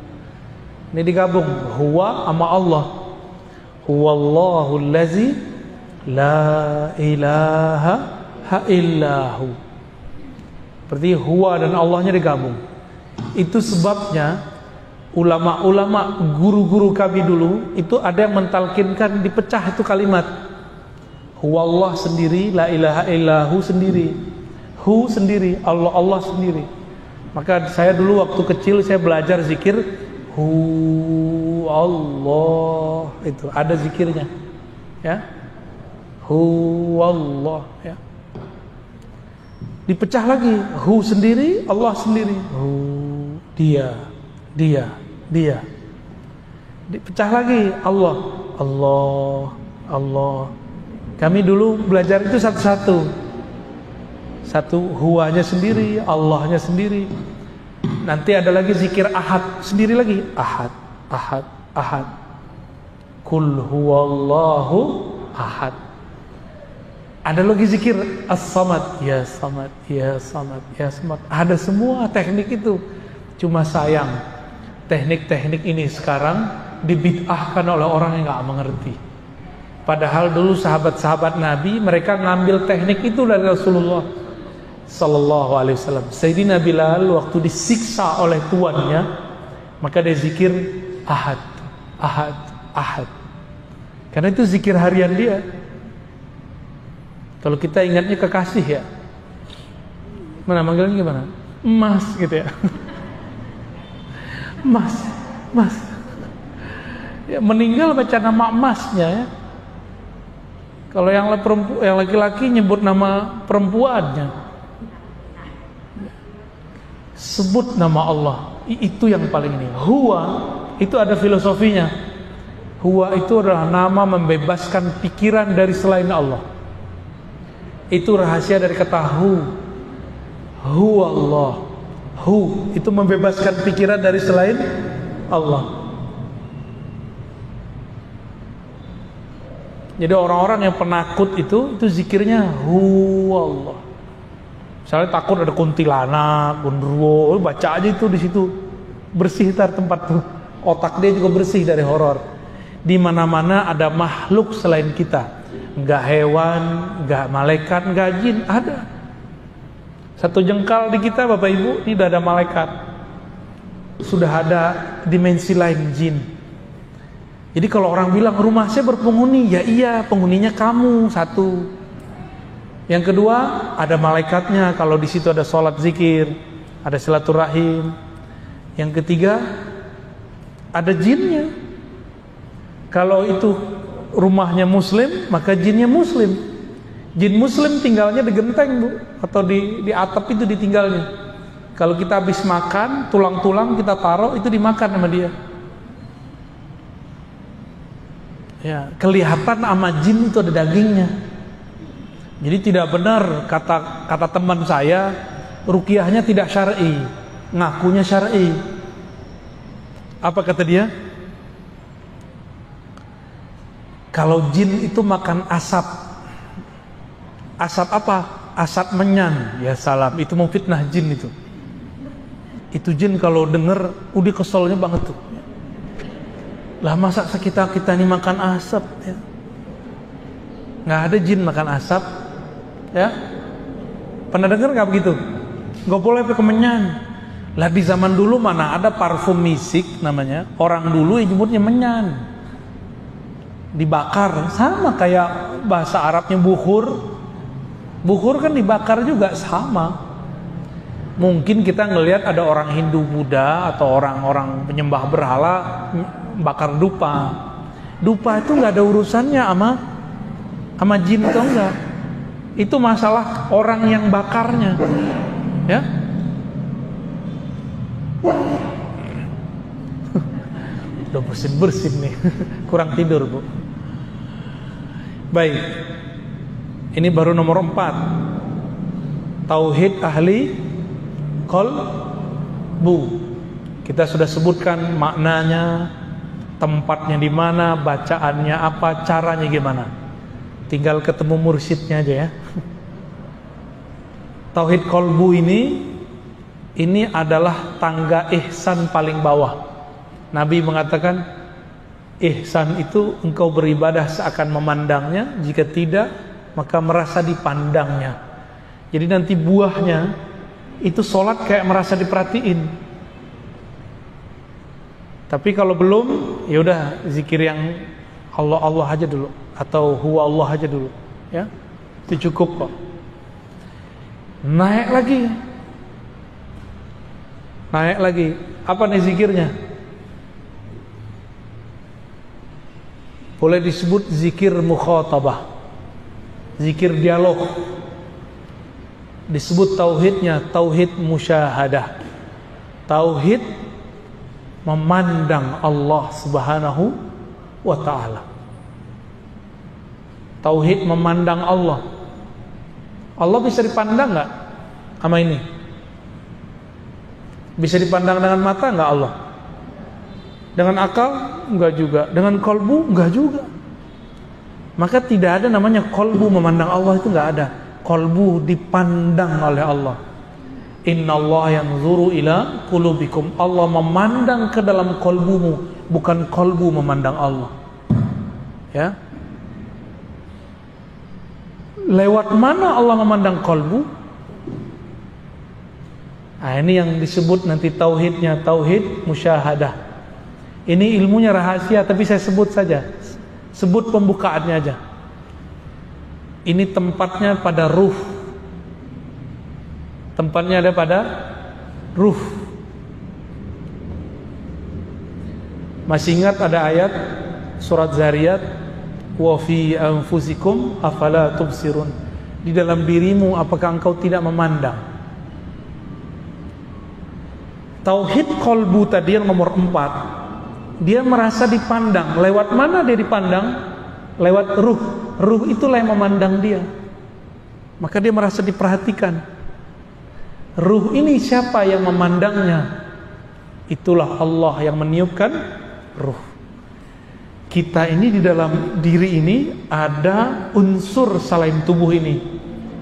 Ini digabung, huwa sama Allah. Huwallahul ladzi la ilaha illahu. Berarti huwa dan Allahnya digabung. Itu sebabnya ulama-ulama, guru-guru kami dulu itu ada yang mentalkinkan dipecah itu kalimat. Huwallah sendiri, la ilaha illahu sendiri, hu sendiri, Allah sendiri. Maka saya dulu waktu kecil saya belajar zikir hu Allah, itu ada zikirnya, ya. Hu Allah, ya. Dipecah lagi, hu sendiri, Allah sendiri, hu dia. Dipecah lagi, Allah. Kami dulu belajar itu satu-satu. Satu huwanya sendiri, Allahnya sendiri. Nanti ada lagi zikir ahad sendiri lagi, ahad. Kul huwallahu ahad. Ada lagi zikir as-samad, ya samad. Ada semua teknik itu. Cuma sayang, teknik-teknik ini sekarang dibid'ahkan oleh orang yang nggak mengerti. Padahal dulu sahabat-sahabat Nabi mereka ngambil teknik itu dari Rasulullah Sallallahu Alaihi Wasallam. Sayyidina Bilal waktu disiksa oleh tuannya, maka dia zikir ahad. Karena itu zikir harian dia. Kalau kita ingatnya kekasih ya, mana manggilnya gimana? Mas gitu ya. Mas. Ya, meninggal baca nama emasnya ya. Kalau yang laki-laki nyebut nama perempuannya. Sebut nama Allah. Itu yang paling ini. Huwa itu ada filosofinya. Huwa itu adalah nama membebaskan pikiran dari selain Allah. Itu rahasia dari kata hu. Hu Allah. Hu itu membebaskan pikiran dari selain Allah. Jadi orang-orang yang penakut itu zikirnya hu Allah. Misalnya takut ada kuntilanak, gondrowo, baca aja itu di situ. Bersih tar tempat tuh. Otak dia juga bersih dari horor. Di mana-mana ada makhluk selain kita. Enggak hewan, enggak malaikat, enggak jin, ada. Satu jengkal di kita Bapak Ibu, ini udah ada malaikat. Sudah ada dimensi lain jin. Jadi kalau orang bilang rumah saya berpenghuni, ya iya, penghuninya kamu satu. Yang kedua, ada malaikatnya kalau di situ ada sholat zikir, ada silaturahim. Yang ketiga, ada jinnya. Kalau itu rumahnya muslim, maka jinnya muslim. Jin muslim tinggalnya di genteng Bu, atau di atap itu ditinggalnya. Kalau kita habis makan, tulang-tulang kita taruh itu dimakan sama dia. Ya, kelihatan sama jin itu ada dagingnya. Jadi tidak benar kata teman saya, ruqyahnya tidak syar'i, ngakunya syar'i. Apa kata dia? Kalau jin itu makan asap. Asap apa? Asap menyan. Ya salam, itu mau fitnah jin itu. Itu jin kalau denger, udah keselnya banget tuh. Lah masa kita ini makan asap ya? Nggak ada jin makan asap ya? Pernah dengar nggak begitu? Nggak boleh pakai menyan. Lah di zaman dulu mana ada parfum misik namanya. Orang dulu nyebutnya menyan, dibakar, sama kayak bahasa Arabnya bukhur. Bukhur kan dibakar juga, sama. Mungkin kita ngelihat ada orang Hindu Buddha atau orang-orang penyembah berhala bakar dupa. Dupa itu nggak ada urusannya sama jin atau enggak. Itu masalah orang yang bakarnya, ya. Udah bersin nih, kurang tidur bu. Baik, ini baru nomor 4, tauhid ahli qalbu. Kita sudah sebutkan maknanya, tempatnya di mana, bacaannya apa, caranya gimana. Tinggal ketemu mursyidnya aja ya. Tauhid qalbu ini adalah tangga ihsan paling bawah. Nabi mengatakan ihsan itu engkau beribadah seakan memandangnya, jika tidak maka merasa dipandangnya. Jadi nanti buahnya itu sholat kayak merasa diperhatiin. Tapi kalau belum, ya udah zikir yang Allah aja dulu, atau huwa Allah aja dulu, ya itu cukup kok. Naik lagi, apa nih zikirnya? Boleh disebut zikir mukhatabah, zikir dialog. Disebut tauhidnya tauhid musyahadah, tauhid memandang Allah Subhanahu wa ta'ala. Tauhid memandang Allah. Allah bisa dipandang nggak sama ini? Bisa dipandang dengan mata nggak Allah? Dengan akal? Enggak juga. Dengan kolbu? Enggak juga. Maka tidak ada namanya kolbu memandang Allah, itu enggak ada. Kolbu dipandang oleh Allah. Innallaha yanzuru ila qulubikum. Allah memandang ke dalam kolbumu, bukan kolbu memandang Allah. Ya. Lewat mana Allah memandang kolbu? Nah, ini yang disebut nanti tauhidnya tauhid musyahadah. Ini ilmunya rahasia, tapi saya sebut saja. Sebut pembukaannya aja. Ini tempatnya pada ruh. Tempatnya ada pada ruh. Masih ingat ada ayat surat Zariyat, wa fi anfusikum afala tubsirun. Di dalam dirimu apakah engkau tidak memandang? Tauhid qalbu tadi yang nomor 4, dia merasa dipandang. Lewat mana dia dipandang? Lewat ruh. Ruh itulah yang memandang dia. Maka dia merasa diperhatikan. Ruh ini siapa yang memandangnya? Itulah Allah yang meniupkan ruh. Kita ini di dalam diri ini ada unsur selain tubuh ini.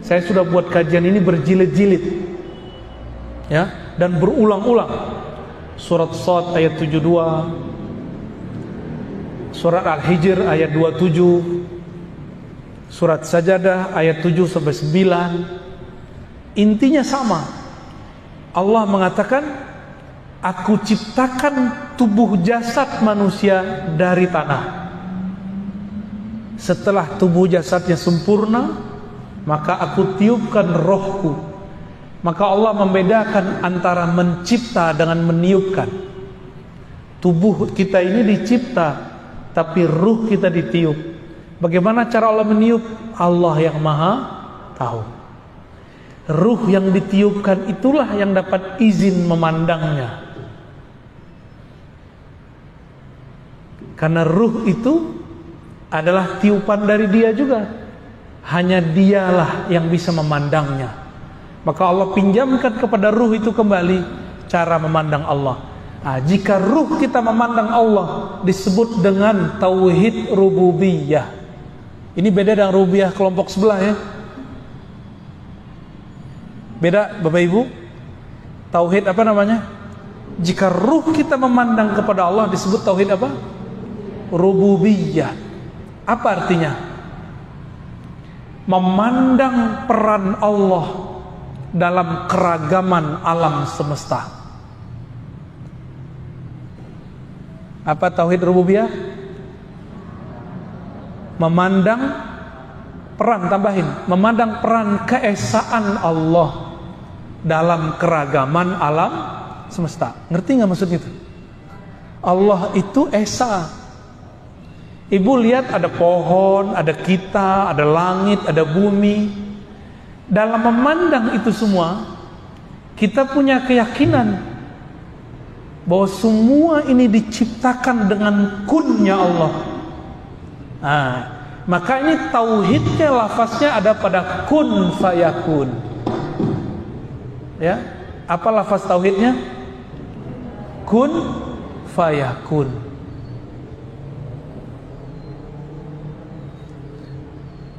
Saya sudah buat kajian ini berjilid-jilid, ya, dan berulang-ulang. Surat Shad ayat 72, surat Al-Hijr ayat 27, surat Sajadah ayat 7 sampai 9. Intinya sama. Allah mengatakan, aku ciptakan tubuh jasad manusia dari tanah. Setelah tubuh jasadnya sempurna, maka aku tiupkan rohku. Maka Allah membedakan antara mencipta dengan meniupkan. Tubuh kita ini dicipta, tapi ruh kita ditiup. Bagaimana cara Allah meniup? Allah yang maha tahu. Ruh yang ditiupkan itulah yang dapat izin memandangnya. Karena ruh itu adalah tiupan dari dia juga. hanya dialah yang bisa memandangnya. Maka Allah pinjamkan kepada ruh itu kembali cara memandang Allah. Nah, jika ruh kita memandang Allah disebut dengan tauhid rububiyah. Ini beda dengan rububiyah kelompok sebelah ya. Beda Bapak Ibu. Tauhid apa namanya? Jika ruh kita memandang kepada Allah disebut tauhid apa? Rububiyah. Apa artinya? Memandang peran Allah dalam keragaman alam semesta. Apa tauhid rububiyah? Memandang peran, tambahin, memandang peran keesaan Allah dalam keragaman alam semesta. Ngerti nggak maksud itu? Allah itu esa. Ibu lihat ada pohon, ada kita, ada langit, ada bumi. Dalam memandang itu semua, kita punya keyakinan bahwa semua ini diciptakan dengan kunnya Allah. Nah, maka ini tauhidnya, lafaznya ada pada kun fayakun. Ya, apa lafaz tauhidnya? Kun fayakun.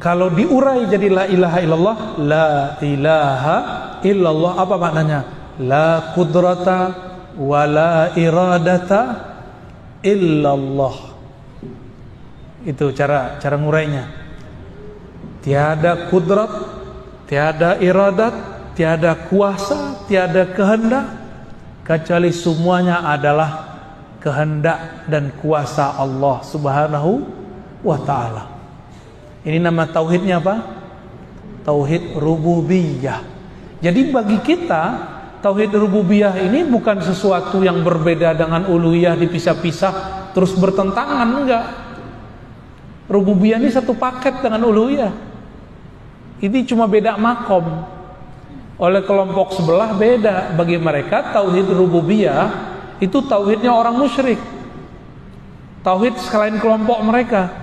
Kalau diurai jadi la ilaha illallah, la ilaha illallah, apa maknanya? La qudrata wa la iradata illallah. Itu cara ngurainya. Tiada kudrat, tiada iradat, tiada kuasa, tiada kehendak, kecuali semuanya adalah kehendak dan kuasa Allah Subhanahu wa ta'ala. Ini nama tauhidnya apa? Tauhid rububiyah. Jadi bagi kita tauhid rububiyah ini bukan sesuatu yang berbeda dengan uluhiyah dipisah-pisah terus bertentangan, enggak. Rububiyah ini satu paket dengan uluhiyah. Ini cuma beda makom. Oleh kelompok sebelah beda. Bagi mereka tauhid rububiyah itu tauhidnya orang musyrik. Tauhid selain kelompok mereka.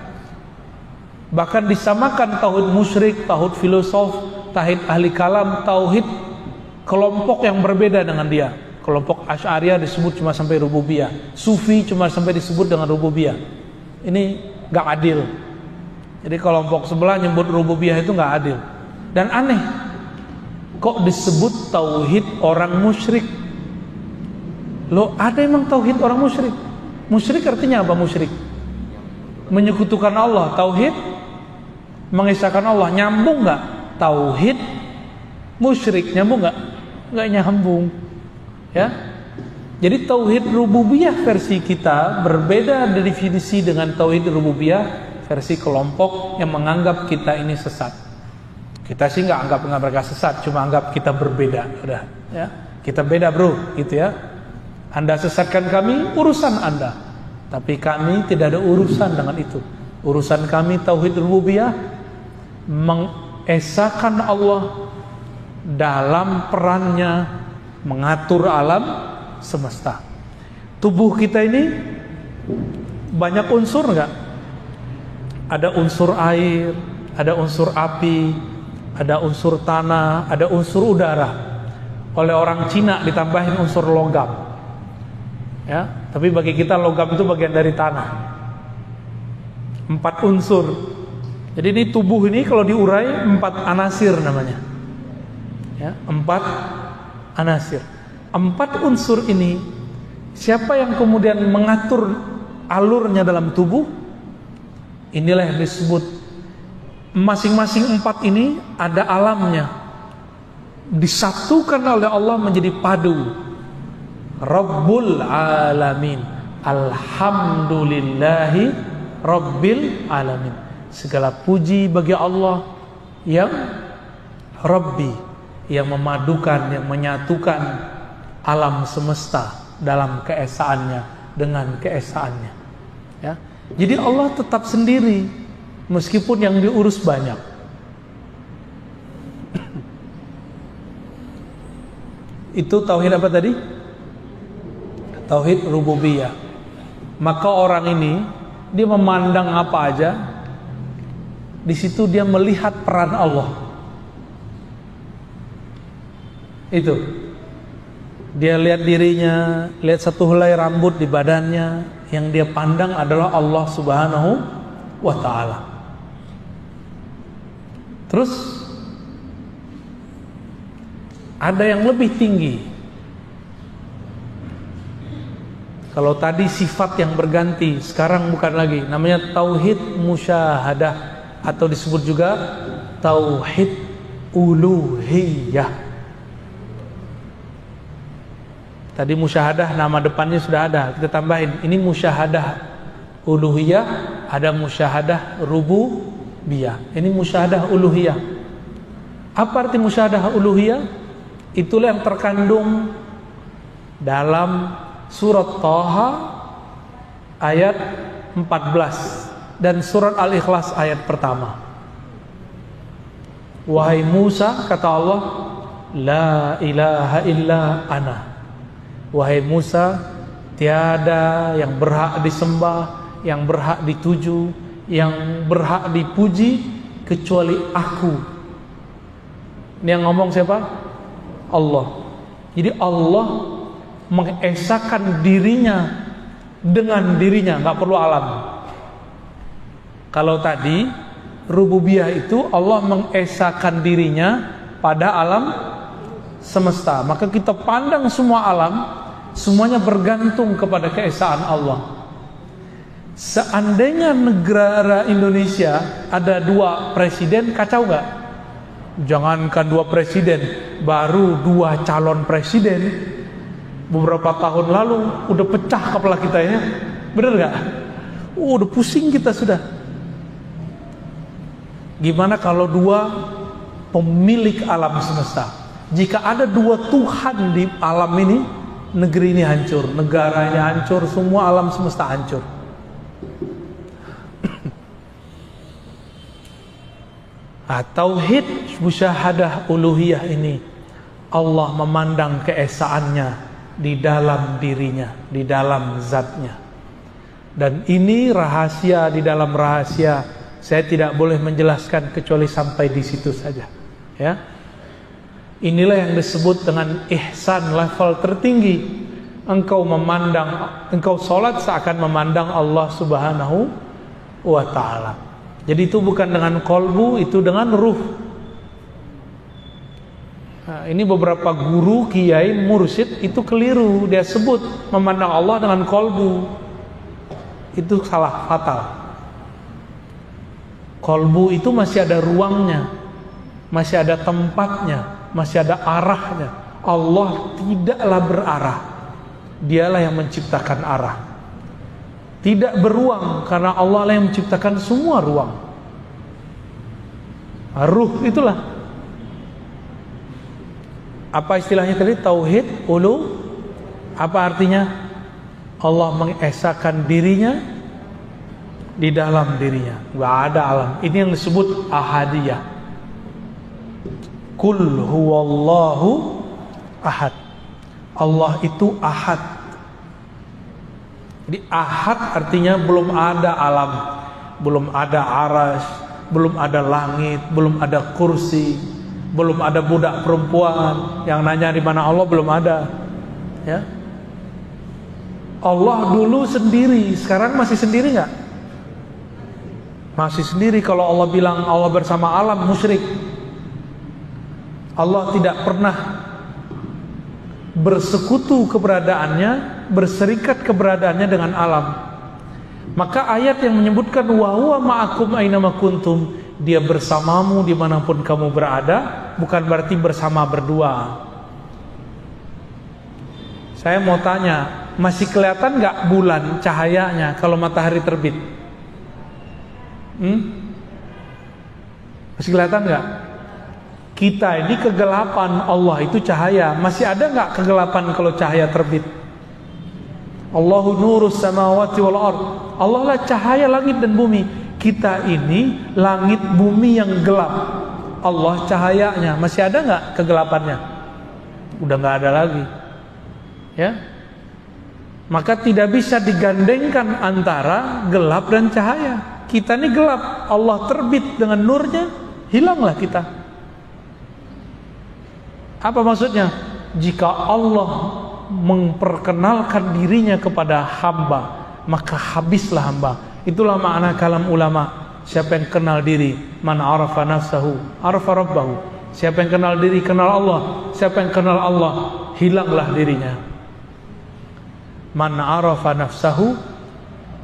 Bahkan disamakan tauhid musyrik, tauhid filosof, tauhid ahli kalam, tauhid kelompok yang berbeda dengan dia. Kelompok Asy'ariyah disebut cuma sampai rububiyah, Sufi cuma sampai disebut dengan rububiyah. Ini gak adil. Jadi kelompok sebelah nyebut rububiyah itu gak adil. Dan aneh, kok disebut tauhid orang musyrik? Loh, ada emang tauhid orang musyrik? Musyrik artinya apa musyrik? Menyekutukan Allah. Tauhid mengesahkan Allah. Nyambung gak? Tauhid musyrik nyambung gak? Gak nyambung. Ya. Jadi tauhid rububiyah versi kita berbeda definisi dengan tauhid rububiyah versi kelompok yang menganggap kita ini sesat. Kita sih nggak anggap mereka sesat, cuma anggap kita berbeda. Udah, ya. Kita beda bro, gitu ya. Anda sesatkan kami, urusan Anda. Tapi kami tidak ada urusan dengan itu. Urusan kami tauhid rububiyah, mengesahkan Allah dalam perannya mengatur alam semesta. Tubuh kita ini banyak unsur enggak? Ada unsur air, ada unsur api, ada unsur tanah, ada unsur udara. Oleh orang Cina ditambahin unsur logam. Ya, tapi bagi kita logam itu bagian dari tanah. 4 unsur. Jadi ini tubuh ini kalau diurai 4 anasir namanya. Ya, 4 anasir. 4 unsur ini siapa yang kemudian mengatur alurnya dalam tubuh? Inilah yang disebut masing-masing 4 ini ada alamnya. Disatukan oleh Allah menjadi padu. Rabbul alamin. Alhamdulillahi Rabbil alamin. Segala puji bagi Allah yang Rabbi, yang memadukan, yang menyatukan alam semesta dalam keesaannya dengan keesaannya. Ya. Jadi Allah tetap sendiri meskipun yang diurus banyak. Itu tauhid apa tadi? Tauhid rububiyah. Maka orang ini dia memandang apa aja Di situ dia melihat peran Allah. Itu. Dia lihat dirinya, lihat satu helai rambut di badannya, yang dia pandang adalah Allah Subhanahu wa ta'ala. Terus ada yang lebih tinggi. Kalau tadi sifat yang berganti, sekarang bukan lagi, namanya tauhid musyahadah, atau disebut juga tauhid uluhiyah. Tadi musyahadah nama depannya sudah ada, kita tambahin ini musyahadah uluhiyah, ada musyahadah rububiyah. Ini musyahadah uluhiyah. Apa arti musyahadah uluhiyah? Itulah yang terkandung dalam surat Thaha ayat 14 dan surat Al-Ikhlas ayat pertama. Wahai Musa, kata Allah, la ilaha illa ana. Wahai Musa, tiada yang berhak disembah, yang berhak dituju, yang berhak dipuji kecuali aku. Ini yang ngomong siapa? Allah. Jadi Allah mengesakan dirinya dengan dirinya, nggak perlu alam. Kalau tadi rububiyah itu Allah mengesakan dirinya pada alam semesta, maka kita pandang semua alam, semuanya bergantung kepada keesaan Allah. Seandainya negara Indonesia ada 2 presiden, kacau nggak? Jangankan 2 presiden, baru 2 calon presiden beberapa tahun lalu udah pecah kepala kita ya, bener nggak? Udah pusing kita sudah. Gimana kalau 2 pemilik alam semesta? Jika ada 2 Tuhan di alam ini, negeri ini hancur, negara ini hancur, semua alam semesta hancur. Tauhid musyahadah uluhiyah ini, Allah memandang keesaannya di dalam dirinya, di dalam zatnya. Dan ini rahasia di dalam rahasia, saya tidak boleh menjelaskan kecuali sampai di situ saja, ya. Inilah yang disebut dengan ihsan, level tertinggi. Engkau sholat seakan memandang Allah Subhanahu wa ta'ala. Jadi itu bukan dengan kolbu, itu dengan ruh. Nah, ini beberapa guru, kiai, mursyid itu keliru. Dia sebut memandang Allah dengan kolbu. Itu salah fatal. Kolbu itu masih ada ruangnya, masih ada tempatnya, masih ada arahnya. Allah tidaklah berarah. Dialah yang menciptakan arah. Tidak beruang, karena Allah lah yang menciptakan semua ruang. Ruh itulah. Apa istilahnya tadi? Tauhid ulu. Apa artinya? Allah mengesakan dirinya di dalam dirinya. Gak ada alam. Ini yang disebut ahadiyah. Kul huwallahu ahad. Allah itu ahad. Jadi ahad artinya belum ada alam, belum ada arasy, belum ada langit, belum ada kursi, belum ada budak perempuan yang nanya di mana Allah, belum ada. Ya. Allah dulu sendiri, sekarang masih sendiri nggak? Masih sendiri. Kalau Allah bilang Allah bersama alam, musyrik. Allah tidak pernah bersekutu keberadaannya, berserikat keberadaannya dengan alam. Maka ayat yang menyebutkan wa huwa ma'akum ainama kuntum, dia bersamamu dimanapun kamu berada, bukan berarti bersama berdua. Saya mau tanya, masih kelihatan gak bulan cahayanya kalau matahari terbit? Masih kelihatan gak? Kita ini kegelapan, Allah itu cahaya. Masih ada nggak kegelapan kalau cahaya terbit? Allahu nurus samawati wal ard. Allah lah cahaya langit dan bumi. Kita ini langit bumi yang gelap. Allah cahayanya. Masih ada nggak kegelapannya? Udah nggak ada lagi. Ya. Maka tidak bisa digandengkan antara gelap dan cahaya. kita ini gelap, Allah terbit dengan nurnya, hilanglah kita. Apa maksudnya? Jika Allah memperkenalkan dirinya kepada hamba, maka habislah hamba. Itulah makna kalam ulama. Siapa yang kenal diri, man arafa nafsahu arafa rabbahu. Siapa yang kenal diri, kenal Allah. Siapa yang kenal Allah, hilanglah dirinya. Man arafa nafsahu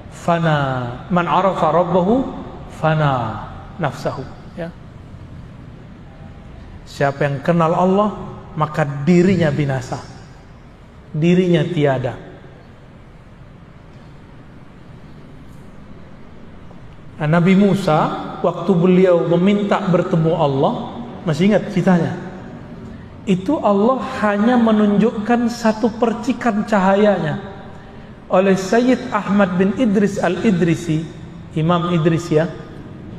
fana, man arafa rabbahu fana nafsahu, ya. Siapa yang kenal Allah, maka dirinya binasa, dirinya tiada. Nabi Musa waktu beliau meminta bertemu Allah, masih ingat ceritanya? Itu Allah hanya menunjukkan satu percikan cahayanya. Oleh Sayyid Ahmad bin Idris al-Idrisi, Imam Idris, ya,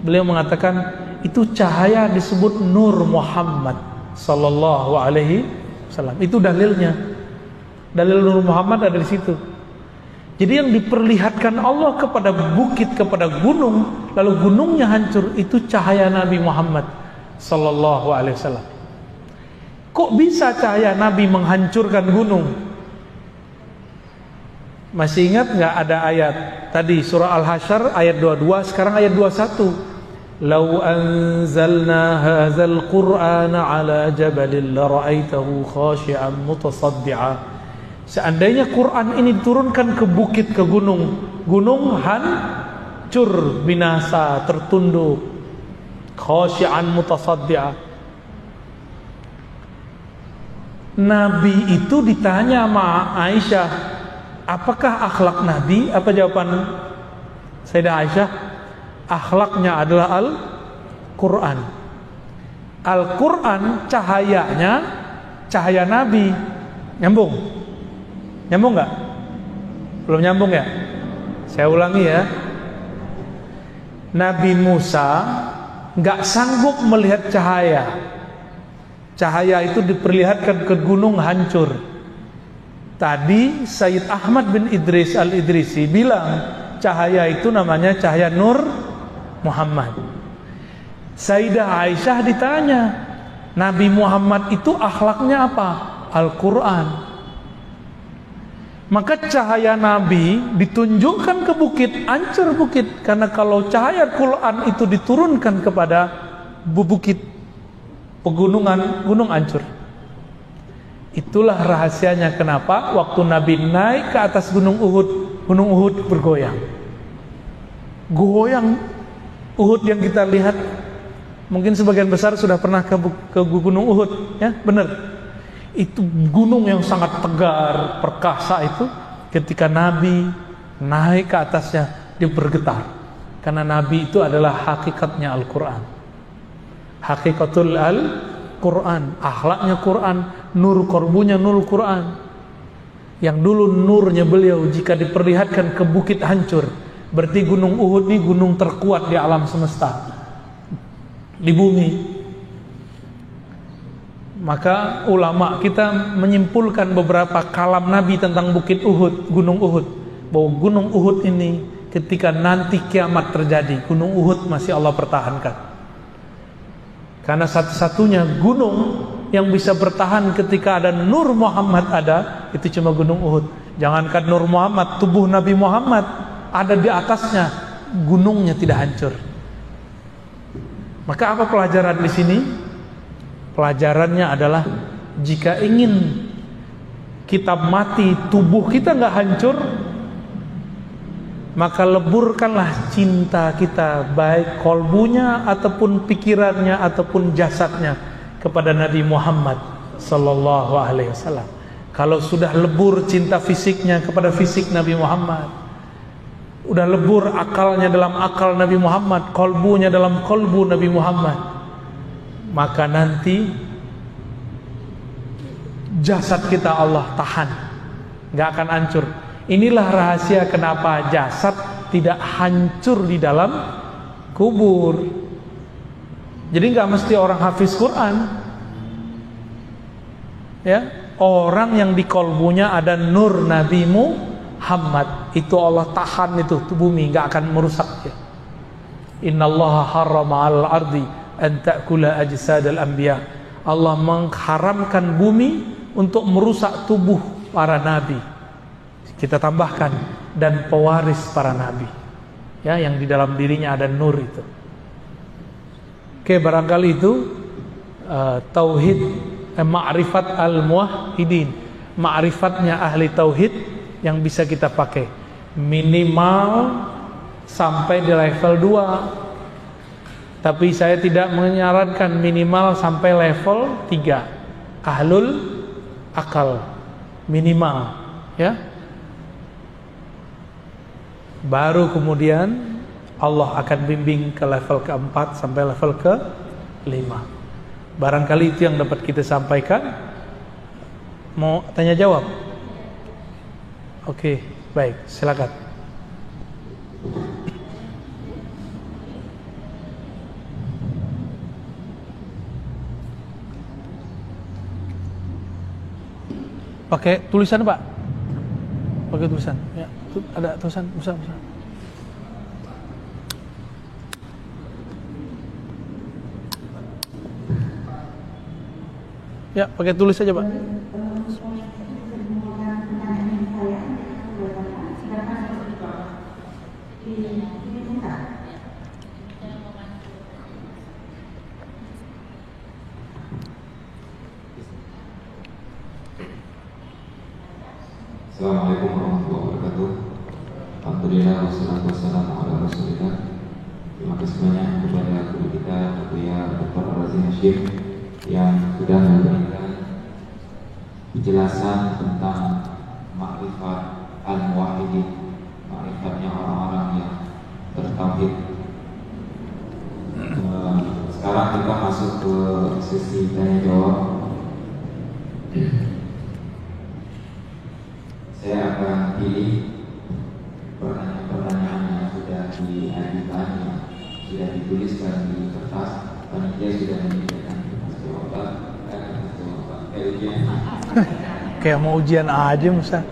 beliau mengatakan itu cahaya disebut Nur Muhammad sallallahu alaihi wasallam. Itu dalilnya. Dalil Nur Muhammad ada di situ. Jadi yang diperlihatkan Allah kepada bukit, kepada gunung, lalu gunungnya hancur, itu cahaya Nabi Muhammad sallallahu alaihi wasallam. Kok bisa cahaya Nabi menghancurkan gunung? Masih ingat nggak ada ayat tadi surah Al-Hasyr ayat 22, sekarang ayat 21. Lau anzalna hadzal Qur'ana 'ala jabalin la ra'aitahu khashi'an mutasaddi'a. Seandainya Quran ini diturunkan ke bukit, ke gunung, gunung hancur, binasa, tertunduk, khashi'an mutasaddi'a. Nabi itu ditanya sama Aisyah, apakah akhlak Nabi? Apa jawaban Sayyidah Aisyah? Akhlaknya adalah Al-Quran. Al-Quran cahayanya cahaya Nabi. Nyambung? Nyambung nggak? Belum nyambung ya? Saya ulangi ya. Nabi Musa nggak sanggup melihat cahaya. Cahaya itu diperlihatkan ke gunung hancur. Tadi Sayyid Ahmad bin Idris al-Idrisi bilang cahaya itu namanya cahaya Nur Muhammad. Sayyidah Aisyah ditanya, Nabi Muhammad itu akhlaknya apa? Al-Quran. Maka cahaya Nabi ditunjukkan ke bukit, hancur bukit. Karena kalau cahaya Quran itu diturunkan kepada bukit, pegunungan, gunung hancur. Itulah rahasianya kenapa waktu Nabi naik ke atas gunung Uhud bergoyang. Goyang Uhud yang kita lihat, mungkin sebagian besar sudah pernah ke gunung Uhud, ya, benar. Itu gunung yang sangat tegar, perkasa itu, ketika Nabi naik ke atasnya, dia bergetar. Karena Nabi itu adalah hakikatnya Al-Quran. Hakikatul Al-Quran, akhlaknya Quran, nur korbunya nur Quran. Yang dulu nurnya beliau jika diperlihatkan ke bukit hancur, berarti gunung Uhud ini gunung terkuat di alam semesta, di bumi. Maka ulama kita menyimpulkan beberapa kalam Nabi tentang bukit Uhud, gunung Uhud, bahwa gunung Uhud ini ketika nanti kiamat terjadi, gunung Uhud masih Allah pertahankan. Karena satu-satunya gunung yang bisa bertahan ketika ada Nur Muhammad ada, itu cuma gunung Uhud. Jangankan Nur Muhammad, tubuh Nabi Muhammad ada di atasnya, gunungnya tidak hancur. Maka apa pelajaran di sini? Pelajarannya adalah jika ingin kita mati, tubuh kita nggak hancur, maka leburkanlah cinta kita, baik kolbunya ataupun pikirannya ataupun jasadnya kepada Nabi Muhammad sallallahu alaihi wasallam. Kalau sudah lebur cinta fisiknya kepada fisik Nabi Muhammad, udah lebur akalnya dalam akal Nabi Muhammad, kolbunya dalam kolbu Nabi Muhammad, maka nanti jasad kita Allah tahan, nggak akan hancur. Inilah rahasia kenapa jasad tidak hancur di dalam kubur. Jadi nggak mesti orang hafiz Quran, ya, orang yang di kolbunya ada nur Nabi Muhammad, itu Allah tahan itu bumi, nggak akan merusak ya. Innallaha harrama 'alal ardi an ta'kula ajsadal anbiya. Allah mengharamkan bumi untuk merusak tubuh para nabi. Kita tambahkan dan pewaris para nabi. Ya, yang di dalam dirinya ada nur itu. Oke, barangkali itu tauhid ma'rifat al-muwahhidin. Ma'rifatnya ahli tauhid yang bisa kita pakai. Minimal sampai di level 2. Tapi saya tidak menyarankan minimal sampai level 3. Ahlul akal minimal, ya. Baru kemudian Allah akan bimbing ke level ke-4 sampai level ke-5. Barangkali itu yang dapat kita sampaikan. Mau tanya jawab? Oke, baik, silakan. Pakai tulisan, Pak? Pakai tulisan. Ya, ada tulisan, bisa. Ya, pakai tulis saja, Pak. Assalamualaikum warahmatullahi wabarakatuh. Alhamdulillah wassalatu wassalamu ala Rasulillah. Terima kasih banyak kepada guru kita Buya Dr. Ar-Razi Hashim yang sudah memberikan penjelasan tentang ma'rifat al-muwahhidin, ma'rifatnya orang-orang yang bertauhid. Sekarang kita masuk ke sesi tanya jawab. Saya akan pilih pertanyaan-pertanyaan yang sudah diajukan, yang sudah dituliskan di kertas. Panitia sudah menyediakan kertas jawaban. Kayak mau ujian aja, Musa.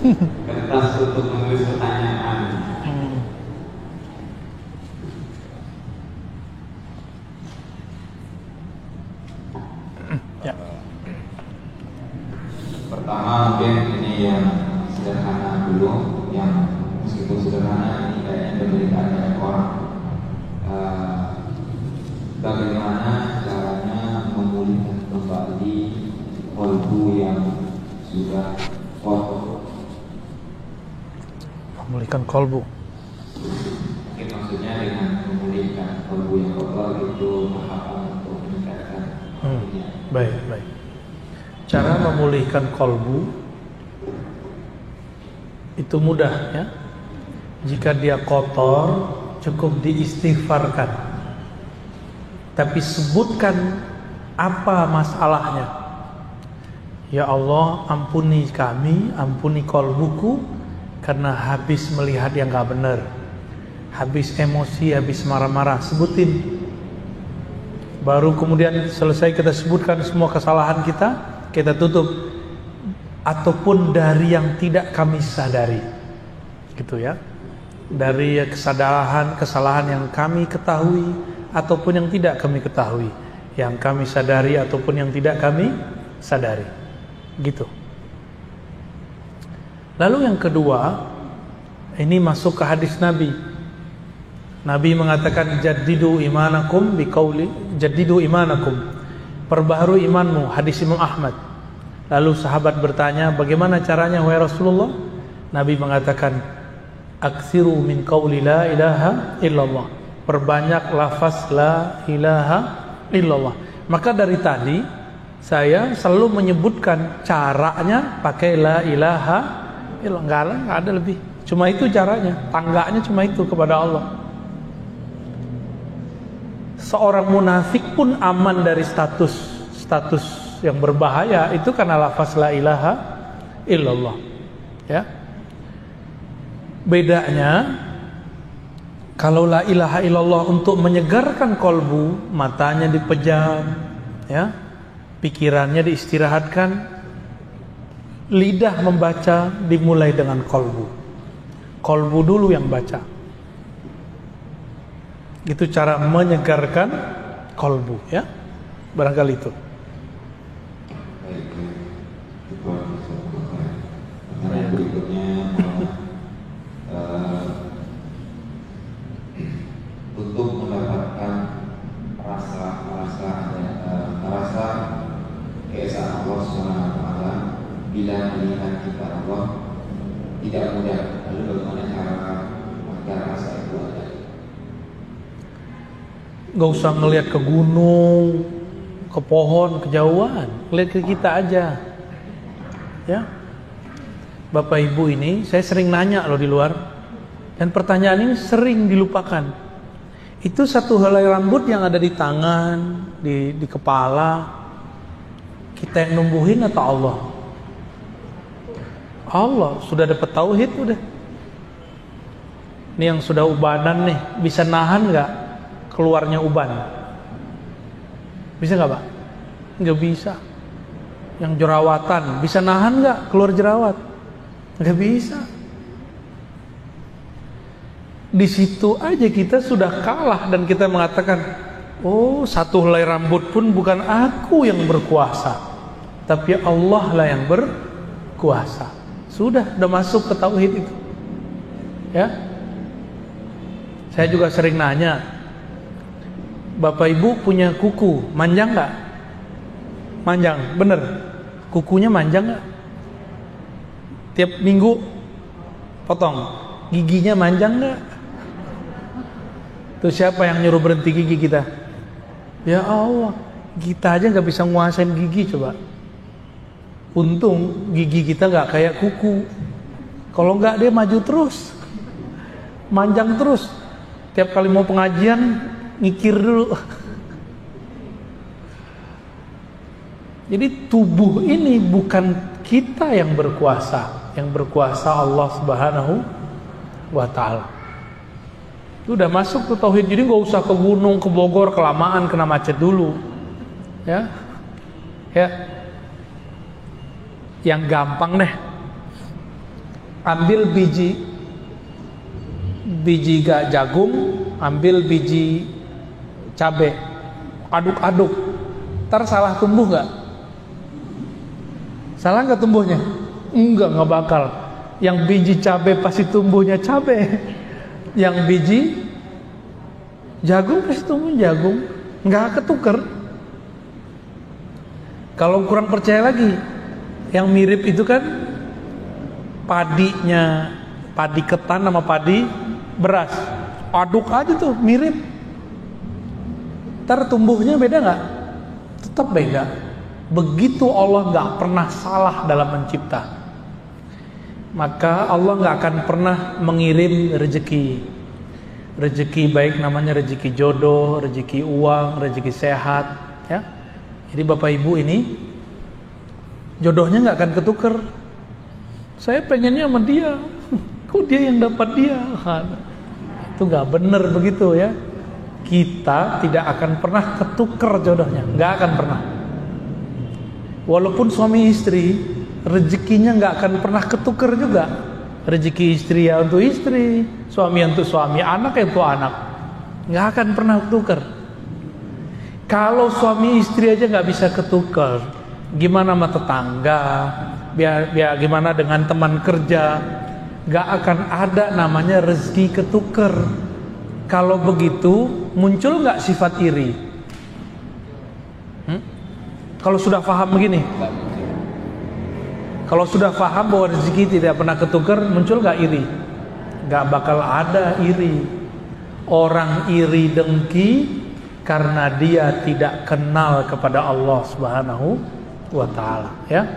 Kertas untuk menulis pertanyaan. Ya. Pertama mungkin ini yang sederhana dulu, yang meskipun sederhana ini kayaknya diberikan banyak orang. Bagaimana caranya memulihkan kembali kolbu yang sudah kotor? Memulihkan kolbu. Mungkin maksudnya dengan memulihkan kolbu yang kotor itu tahapan untuk meningkatkan. Baik. Cara memulihkan kolbu itu mudah, ya. Jika dia kotor, cukup diistighfarkan. Tapi sebutkan apa masalahnya. Ya Allah, ampuni kami, ampuni kolbuku, karena habis melihat yang gak benar, habis emosi, habis marah-marah. Sebutin. Baru kemudian selesai kita sebutkan semua kesalahan kita tutup. Ataupun dari yang tidak kami sadari, gitu ya. Dari kesalahan yang kami ketahui ataupun yang tidak kami ketahui, yang kami sadari ataupun yang tidak kami sadari, gitu. Lalu yang kedua, ini masuk ke hadis Nabi. Nabi mengatakan jaddidu imanakum biqauli jaddidu imanakum, perbaharui imanmu, hadis Imam Ahmad. Lalu sahabat bertanya, bagaimana caranya wahai Rasulullah? Nabi mengatakan, aksiru min qauli la ilaha illallah, perbanyak lafaz la ilaha illallah. Maka dari tadi saya selalu menyebutkan caranya pakai la ilaha illallah, enggak ada lebih. Cuma itu caranya, tangganya cuma itu kepada Allah. Seorang munafik pun aman dari status yang berbahaya itu karena lafaz la ilaha illallah, ya. Bedanya kalau la ilaha illallah untuk menyegarkan kolbu, matanya dipejam, ya, pikirannya diistirahatkan, lidah membaca dimulai dengan kolbu dulu yang baca. Itu cara menyegarkan kolbu, ya. Barangkali itu. Pertanyaan berikutnya, untuk mendapatkan rasa keesaan Allah Subhanahu wa taala bila melihat kita Allah tidak mudah. Lalu bagaimana cara agar rasa itu ada? Gak usah ngelihat ke gunung, ke pohon, kejauhan, lihat ke kita aja, ya. Bapak Ibu ini, saya sering nanya loh di luar, dan pertanyaan ini sering dilupakan. Itu satu helai rambut yang ada di tangan, di kepala, kita yang numbuhin atau Allah? Allah. Sudah dapat tauhid udah. Ini yang sudah ubanan nih, bisa nahan nggak keluarnya uban? Bisa nggak Pak? Nggak bisa. Yang jerawatan, bisa nahan nggak keluar jerawat? Nggak bisa. Di situ aja kita sudah kalah dan kita mengatakan, oh, satu helai rambut pun bukan aku yang berkuasa, tapi Allah lah yang berkuasa. Sudah masuk ke tauhid itu. Ya. Saya juga sering nanya, Bapak Ibu punya kuku, manjang nggak? Manjang, bener. Kukunya manjang nggak? Tiap minggu potong. Giginya manjang nggak? Tuh siapa yang nyuruh berhenti gigi kita? Ya Allah, kita aja nggak bisa nguasain gigi coba. Untung gigi kita nggak kayak kuku. Kalau nggak dia maju terus, manjang terus. Tiap kali mau pengajian ngikir dulu. Jadi tubuh ini bukan kita yang berkuasa, yang berkuasa Allah Subhanahu wa ta'ala. Itu udah masuk ke tauhid. Jadi nggak usah ke gunung, ke Bogor, kelamaan kena macet dulu, ya. Yang gampang deh, ambil biji jagung, ambil biji cabai, aduk-aduk, ntar salah tumbuh nggak? Salah nggak tumbuhnya? Nggak bakal. Yang biji cabai pasti tumbuhnya cabai, yang biji jagung pasti tumbuh jagung, nggak ketuker. Kalau kurang percaya lagi, yang mirip itu kan padinya, padi ketan sama padi beras, aduk aja tuh mirip. Ntar tumbuhnya beda nggak? Tetap beda. Begitu Allah nggak pernah salah dalam mencipta, maka Allah nggak akan pernah mengirim rezeki baik namanya rezeki jodoh, rezeki uang, rezeki sehat, ya. Jadi Bapak Ibu ini jodohnya nggak akan ketuker. Saya pengennya sama dia, kok dia yang dapat dia? Itu nggak benar begitu, ya. Kita tidak akan pernah ketuker jodohnya, nggak akan pernah. Walaupun suami istri, rezekinya nggak akan pernah ketuker juga. Rezeki istri ya untuk istri, suami untuk suami, anak ya untuk anak, nggak akan pernah ketuker. Kalau suami istri aja nggak bisa ketuker, gimana sama tetangga? Biar gimana dengan teman kerja? Nggak akan ada namanya rezeki ketuker. Kalau begitu, muncul nggak sifat iri? Kalau sudah paham begini, kalau sudah paham bahwa rezeki tidak pernah ketukar, muncul gak iri? Gak bakal ada iri. Orang iri dengki karena dia tidak kenal kepada Allah Subhanahu wa ta'ala, ya.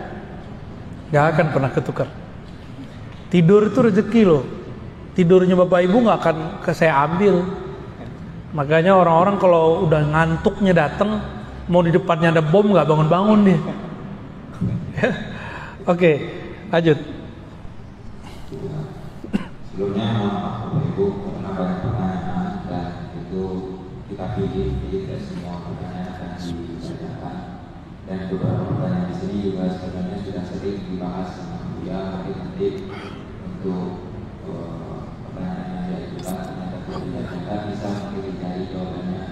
Gak akan pernah ketukar. Tidur itu rezeki loh. Tidurnya Bapak Ibu gak akan saya ambil. Makanya orang-orang kalau udah ngantuknya datang, mau di depannya ada bom nggak bangun-bangun dia. Oke, lanjut. Sebelumnya Bapak Ibu karena banyak pertanyaan dan itu kita pilih dari semua pertanyaan akan dibacakan, dan beberapa pertanyaan di sini juga sebenarnya sudah sering dibahas sama Buya, tapi nanti untuk pertanyaan yang diajukan ternyata tidak dibacakan kita bisa mencari jawabannya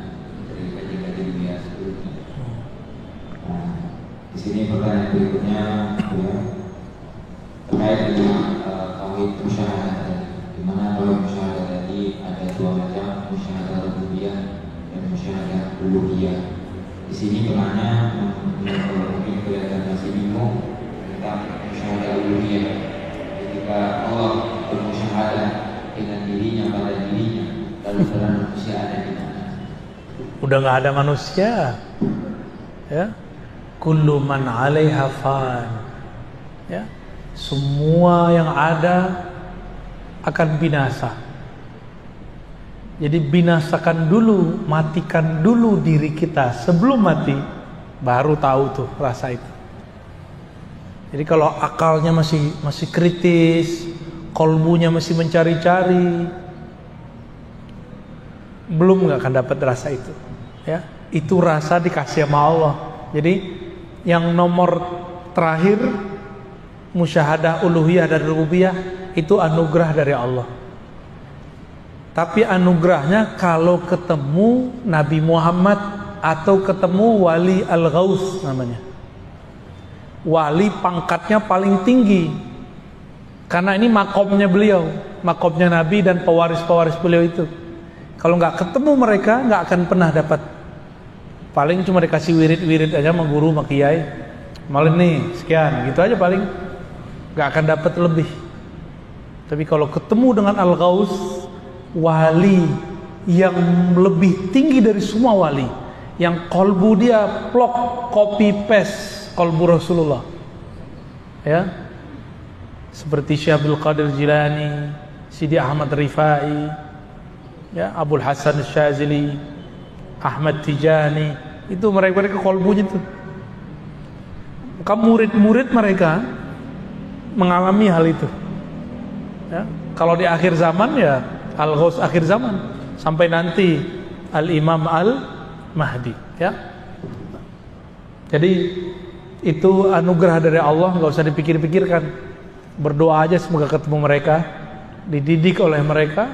dari kajian dunia sebelumnya. Nah, di sini pertanyaan berikutnya ya, terkait dengan tauhid musyahadah tadi. Di mana tauhid musyahadah tadi ada dua macam, musyahadah rububiyah dan musyahadah uluhiyah. Di sini penanya mungkin kelihatan masih bingung tentang musyahadah uluhiyah. Ketika Allah bermusyahadah dengan dirinya pada dirinya, lalu peran manusia ada di mana? Udah nggak ada manusia, ya. Kullu man 'alaiha fan, ya. Semua yang ada akan binasa. Jadi binasakan dulu, matikan dulu diri kita sebelum mati, baru tahu tuh rasa itu. Jadi kalau akalnya masih kritis, kolbunya masih mencari-cari, belum nggak akan dapat rasa itu. Ya, itu rasa dikasih sama Allah. Jadi yang nomor terakhir musyahadah uluhiyah dan rububiyah itu anugerah dari Allah. Tapi anugerahnya kalau ketemu Nabi Muhammad atau ketemu wali al-ghaus namanya. Wali pangkatnya paling tinggi. Karena ini makomnya beliau, makomnya Nabi dan pewaris-pewaris beliau itu. Kalau nggak ketemu mereka nggak akan pernah dapat. Paling cuma dikasih wirid-wirid aja sama guru, sama kiai. Malam nih sekian, gitu aja paling. Nggak akan dapat lebih. Tapi kalau ketemu dengan al-ghaus, wali yang lebih tinggi dari semua wali, yang kolbu dia plok copy paste kolbu Rasulullah, ya, seperti Syekh Abdul Qadir Jilani, Sidi Ahmad Rifai, ya, Abul Hasan Syazili, Ahmad Tijani, itu mereka kolbunya itu. Maka murid-murid mereka mengalami hal itu, ya. Kalau di akhir zaman ya Al-Ghaus akhir zaman, sampai nanti Al-Imam Al-Mahdi, ya. Jadi itu anugerah dari Allah, nggak usah dipikir-pikirkan. Berdoa aja semoga ketemu mereka, dididik oleh mereka,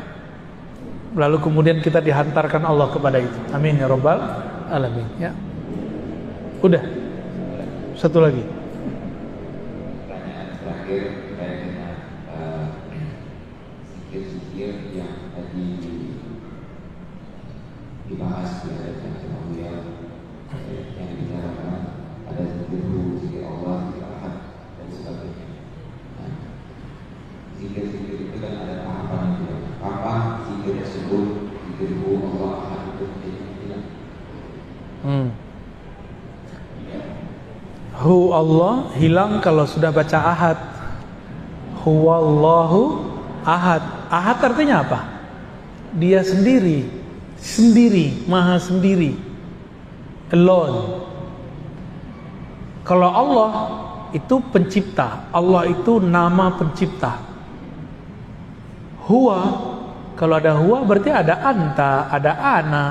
lalu kemudian kita dihantarkan Allah kepada itu. Amin ya rabbal alamin, ya. Udah. Satu lagi. Pertanyaan terakhir terkait dengan zikir-zikir yang tadi dibahas di ayat yang dibicarakan, ada zikir Allah, zikir Ahad dan sebagainya. Nah, zikir-zikir itu kan ada tahapan juga. Kapan zikir tersebut, zikir Allah Ahad itu tidak? Hu Allah hilang kalau sudah baca Ahad. Huwallahu Ahad. Ahad artinya apa? Dia sendiri, maha sendiri, alone. Kalau Allah itu pencipta, Allah itu nama pencipta. Huwa, kalau ada huwa berarti ada anta, ada ana,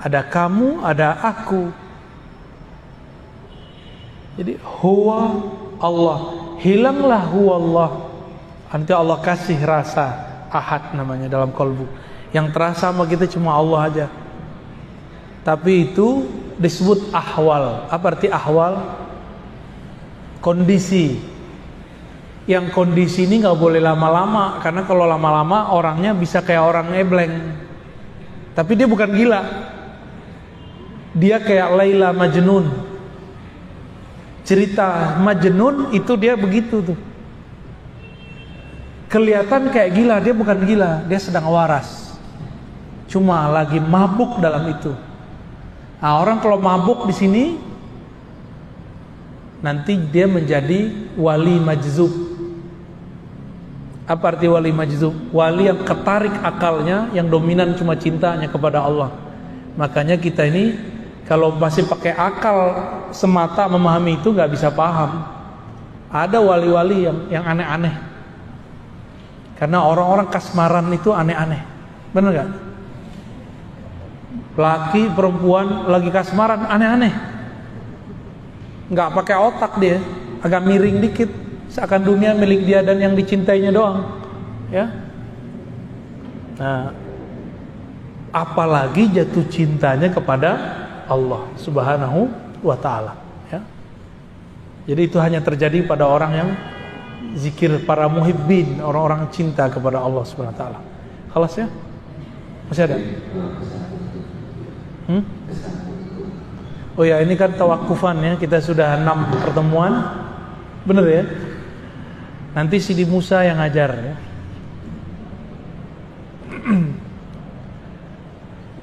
ada kamu, ada aku. Jadi huwa Allah, hilanglah huwa Allah. Nanti Allah kasih rasa Ahad namanya dalam kolbu. Yang terasa sama kita cuma Allah aja. Tapi itu disebut ahwal. Apa arti ahwal? Kondisi. Yang kondisi ini nggak boleh lama-lama, karena kalau lama-lama orangnya bisa kayak orang ngebleng. Tapi dia bukan gila. Dia kayak Laila Majnun. Cerita Majnun itu dia begitu tuh. Kelihatan kayak gila, dia bukan gila, dia sedang waras. Cuma lagi mabuk dalam itu. Nah, orang kalau mabuk di sini nanti dia menjadi wali majzub. Apa arti wali majzub? Wali yang ketarik akalnya, yang dominan cuma cintanya kepada Allah. Makanya kita ini kalau masih pakai akal semata memahami itu nggak bisa paham. Ada wali-wali yang aneh-aneh. Karena orang-orang kasmaran itu aneh-aneh. Bener nggak? Laki perempuan lagi kasmaran aneh-aneh. Nggak pakai otak dia, agak miring dikit. Seakan dunia milik dia dan yang dicintainya doang. Ya. Nah, apalagi jatuh cintanya kepada Allah Subhanahu wa ta'ala, ya. Jadi itu hanya terjadi pada orang yang zikir, para muhibbin, orang-orang cinta kepada Allah Subhanahu wa ta'ala. Khalas ya? Masih ada? Oh ya, ini kan tawakufan ya, kita sudah 6 pertemuan. Bener ya? Nanti Sidi Musa yang ngajar ya.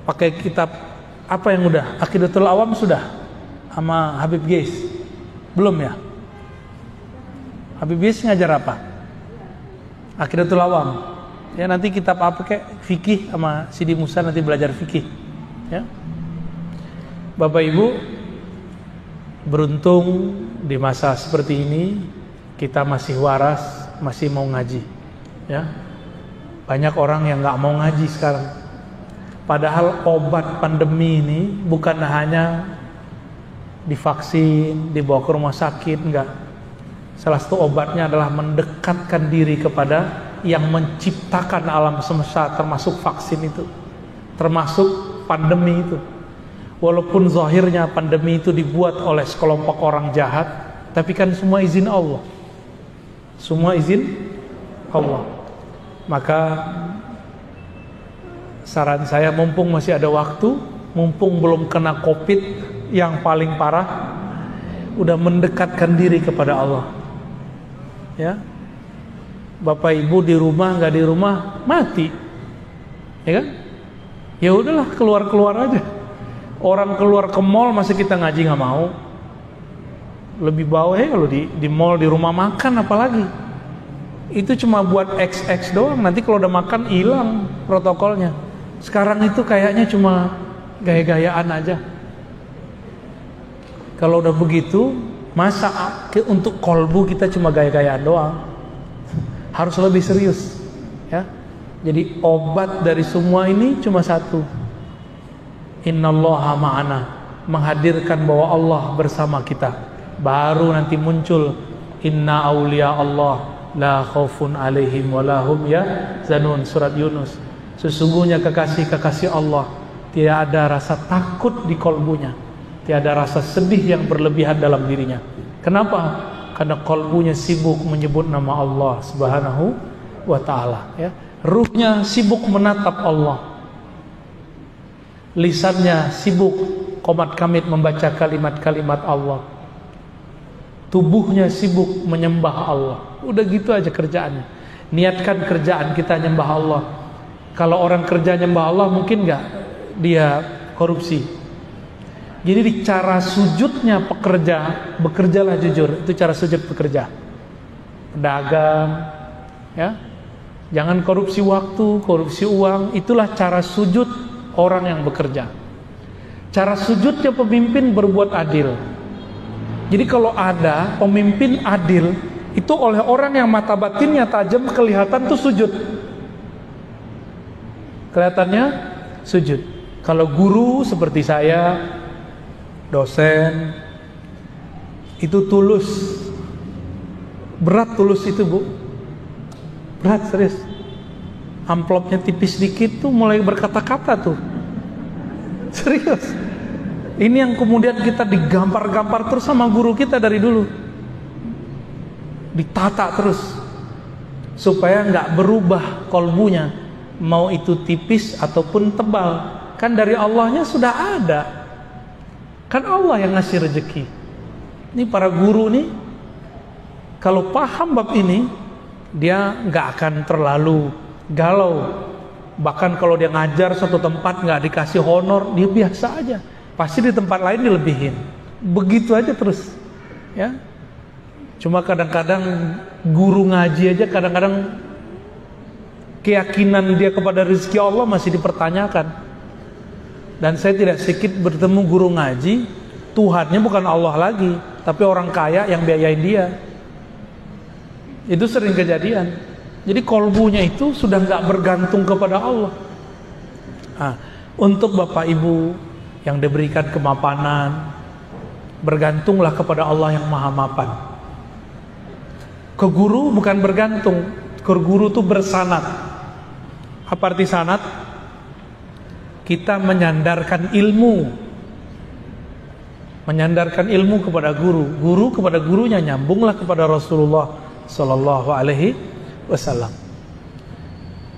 Pakai kitab apa yang udah? Aqidatul Awam sudah? Sama Habib Geis? Belum ya? Habib Geis ngajar apa? Aqidatul Awam. Ya, nanti kitab apa kayak fikih sama Sidi Musa nanti belajar fikih. Ya. Bapak Ibu, beruntung di masa seperti ini kita masih waras, masih mau ngaji. Ya. Banyak orang yang nggak mau ngaji sekarang. Padahal obat pandemi ini bukan hanya divaksin, dibawa ke rumah sakit, enggak. Salah satu obatnya adalah mendekatkan diri kepada yang menciptakan alam semesta, termasuk vaksin itu, termasuk pandemi itu. Walaupun zahirnya pandemi itu dibuat oleh sekelompok orang jahat, tapi kan semua izin Allah. Semua izin Allah. Maka saran saya, mumpung masih ada waktu, mumpung belum kena COVID yang paling parah, udah mendekatkan diri kepada Allah. Ya, Bapak Ibu di rumah nggak di rumah mati, ya kan? Ya udahlah, keluar aja. Orang keluar ke mall masih kita ngaji nggak mau. Lebih bawah ya kalau di mall, di rumah makan apalagi. Itu cuma buat XX doang. Nanti kalau udah makan hilang protokolnya. Sekarang itu kayaknya cuma gaya-gayaan aja. Kalau udah begitu, masa untuk kolbu kita cuma gaya-gayaan doang? Harus lebih serius, ya. Jadi obat dari semua ini cuma satu. Innallaha ma'ana, menghadirkan bahwa Allah bersama kita. Baru nanti muncul inna auliya Allah la khaufun alaihim walahum yahzanun, surat Yunus. Sesungguhnya kekasih-kekasih Allah tidak ada rasa takut di kolbunya, tidak ada rasa sedih yang berlebihan dalam dirinya. Kenapa? Karena kolbunya sibuk menyebut nama Allah Subhanahu wa ta'ala, ya. Ruhnya sibuk menatap Allah, lisannya sibuk qomat kamit membaca kalimat-kalimat Allah, tubuhnya sibuk menyembah Allah. Udah gitu aja kerjaannya. Niatkan kerjaan kita nyembah Allah. Kalau orang kerja nyembah Allah, mungkin nggak dia korupsi. Jadi di cara sujudnya pekerja, bekerjalah jujur. Itu cara sujud pekerja. Pedagang, ya, jangan korupsi waktu, korupsi uang. Itulah cara sujud orang yang bekerja. Cara sujudnya pemimpin berbuat adil. Jadi kalau ada pemimpin adil, itu oleh orang yang mata batinnya tajam, kelihatan tuh sujud. Kelihatannya sujud. Kalau guru seperti saya, dosen, itu tulus. Berat tulus itu, Bu. Berat, serius. Amplopnya tipis dikit tuh mulai berkata-kata tuh. Serius. Ini yang kemudian kita digampar-gampar terus sama guru kita dari dulu. Ditata terus supaya nggak berubah kolbunya, mau itu tipis ataupun tebal. Kan dari Allahnya sudah ada. Kan Allah yang ngasih rezeki. Ini para guru nih, kalau paham bab ini, dia nggak akan terlalu galau. Bahkan kalau dia ngajar suatu tempat nggak dikasih honor, dia biasa aja. Pasti di tempat lain dilebihin. Begitu aja terus, ya. Cuma kadang-kadang guru ngaji aja kadang-kadang keyakinan dia kepada rezeki Allah masih dipertanyakan. Dan saya tidak sedikit bertemu guru ngaji, Tuhannya bukan Allah lagi, tapi orang kaya yang biayain dia. Itu sering kejadian. Jadi kolbunya itu sudah nggak bergantung kepada Allah. Nah, untuk Bapak Ibu yang diberikan kemapanan, bergantunglah kepada Allah yang Maha Mapan. Ke guru bukan bergantung, ke guru itu bersanad. Apa arti sanad? kita menyandarkan ilmu kepada guru kepada gurunya, nyambunglah kepada Rasulullah sallallahu alaihi wasallam.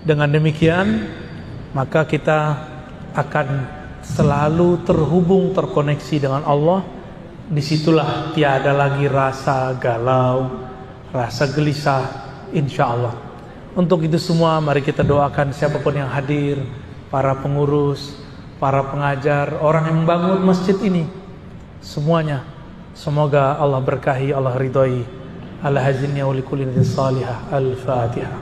Dengan demikian maka kita akan selalu terhubung, terkoneksi dengan Allah. Disitulah tiada lagi rasa galau, rasa gelisah, insya Allah. Untuk itu semua mari kita doakan siapapun yang hadir, para pengurus, para pengajar, orang yang membangun masjid ini, semuanya semoga Allah berkahi, Allah ridhoi. Ala hazinnya wa likulli niyatin salihah. Al-Fatihah.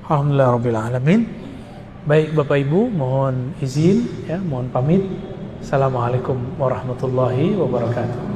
Alhamdulillah rabbil alamin. Baik Bapak Ibu, mohon izin ya, mohon pamit. Assalamualaikum warahmatullahi wabarakatuh.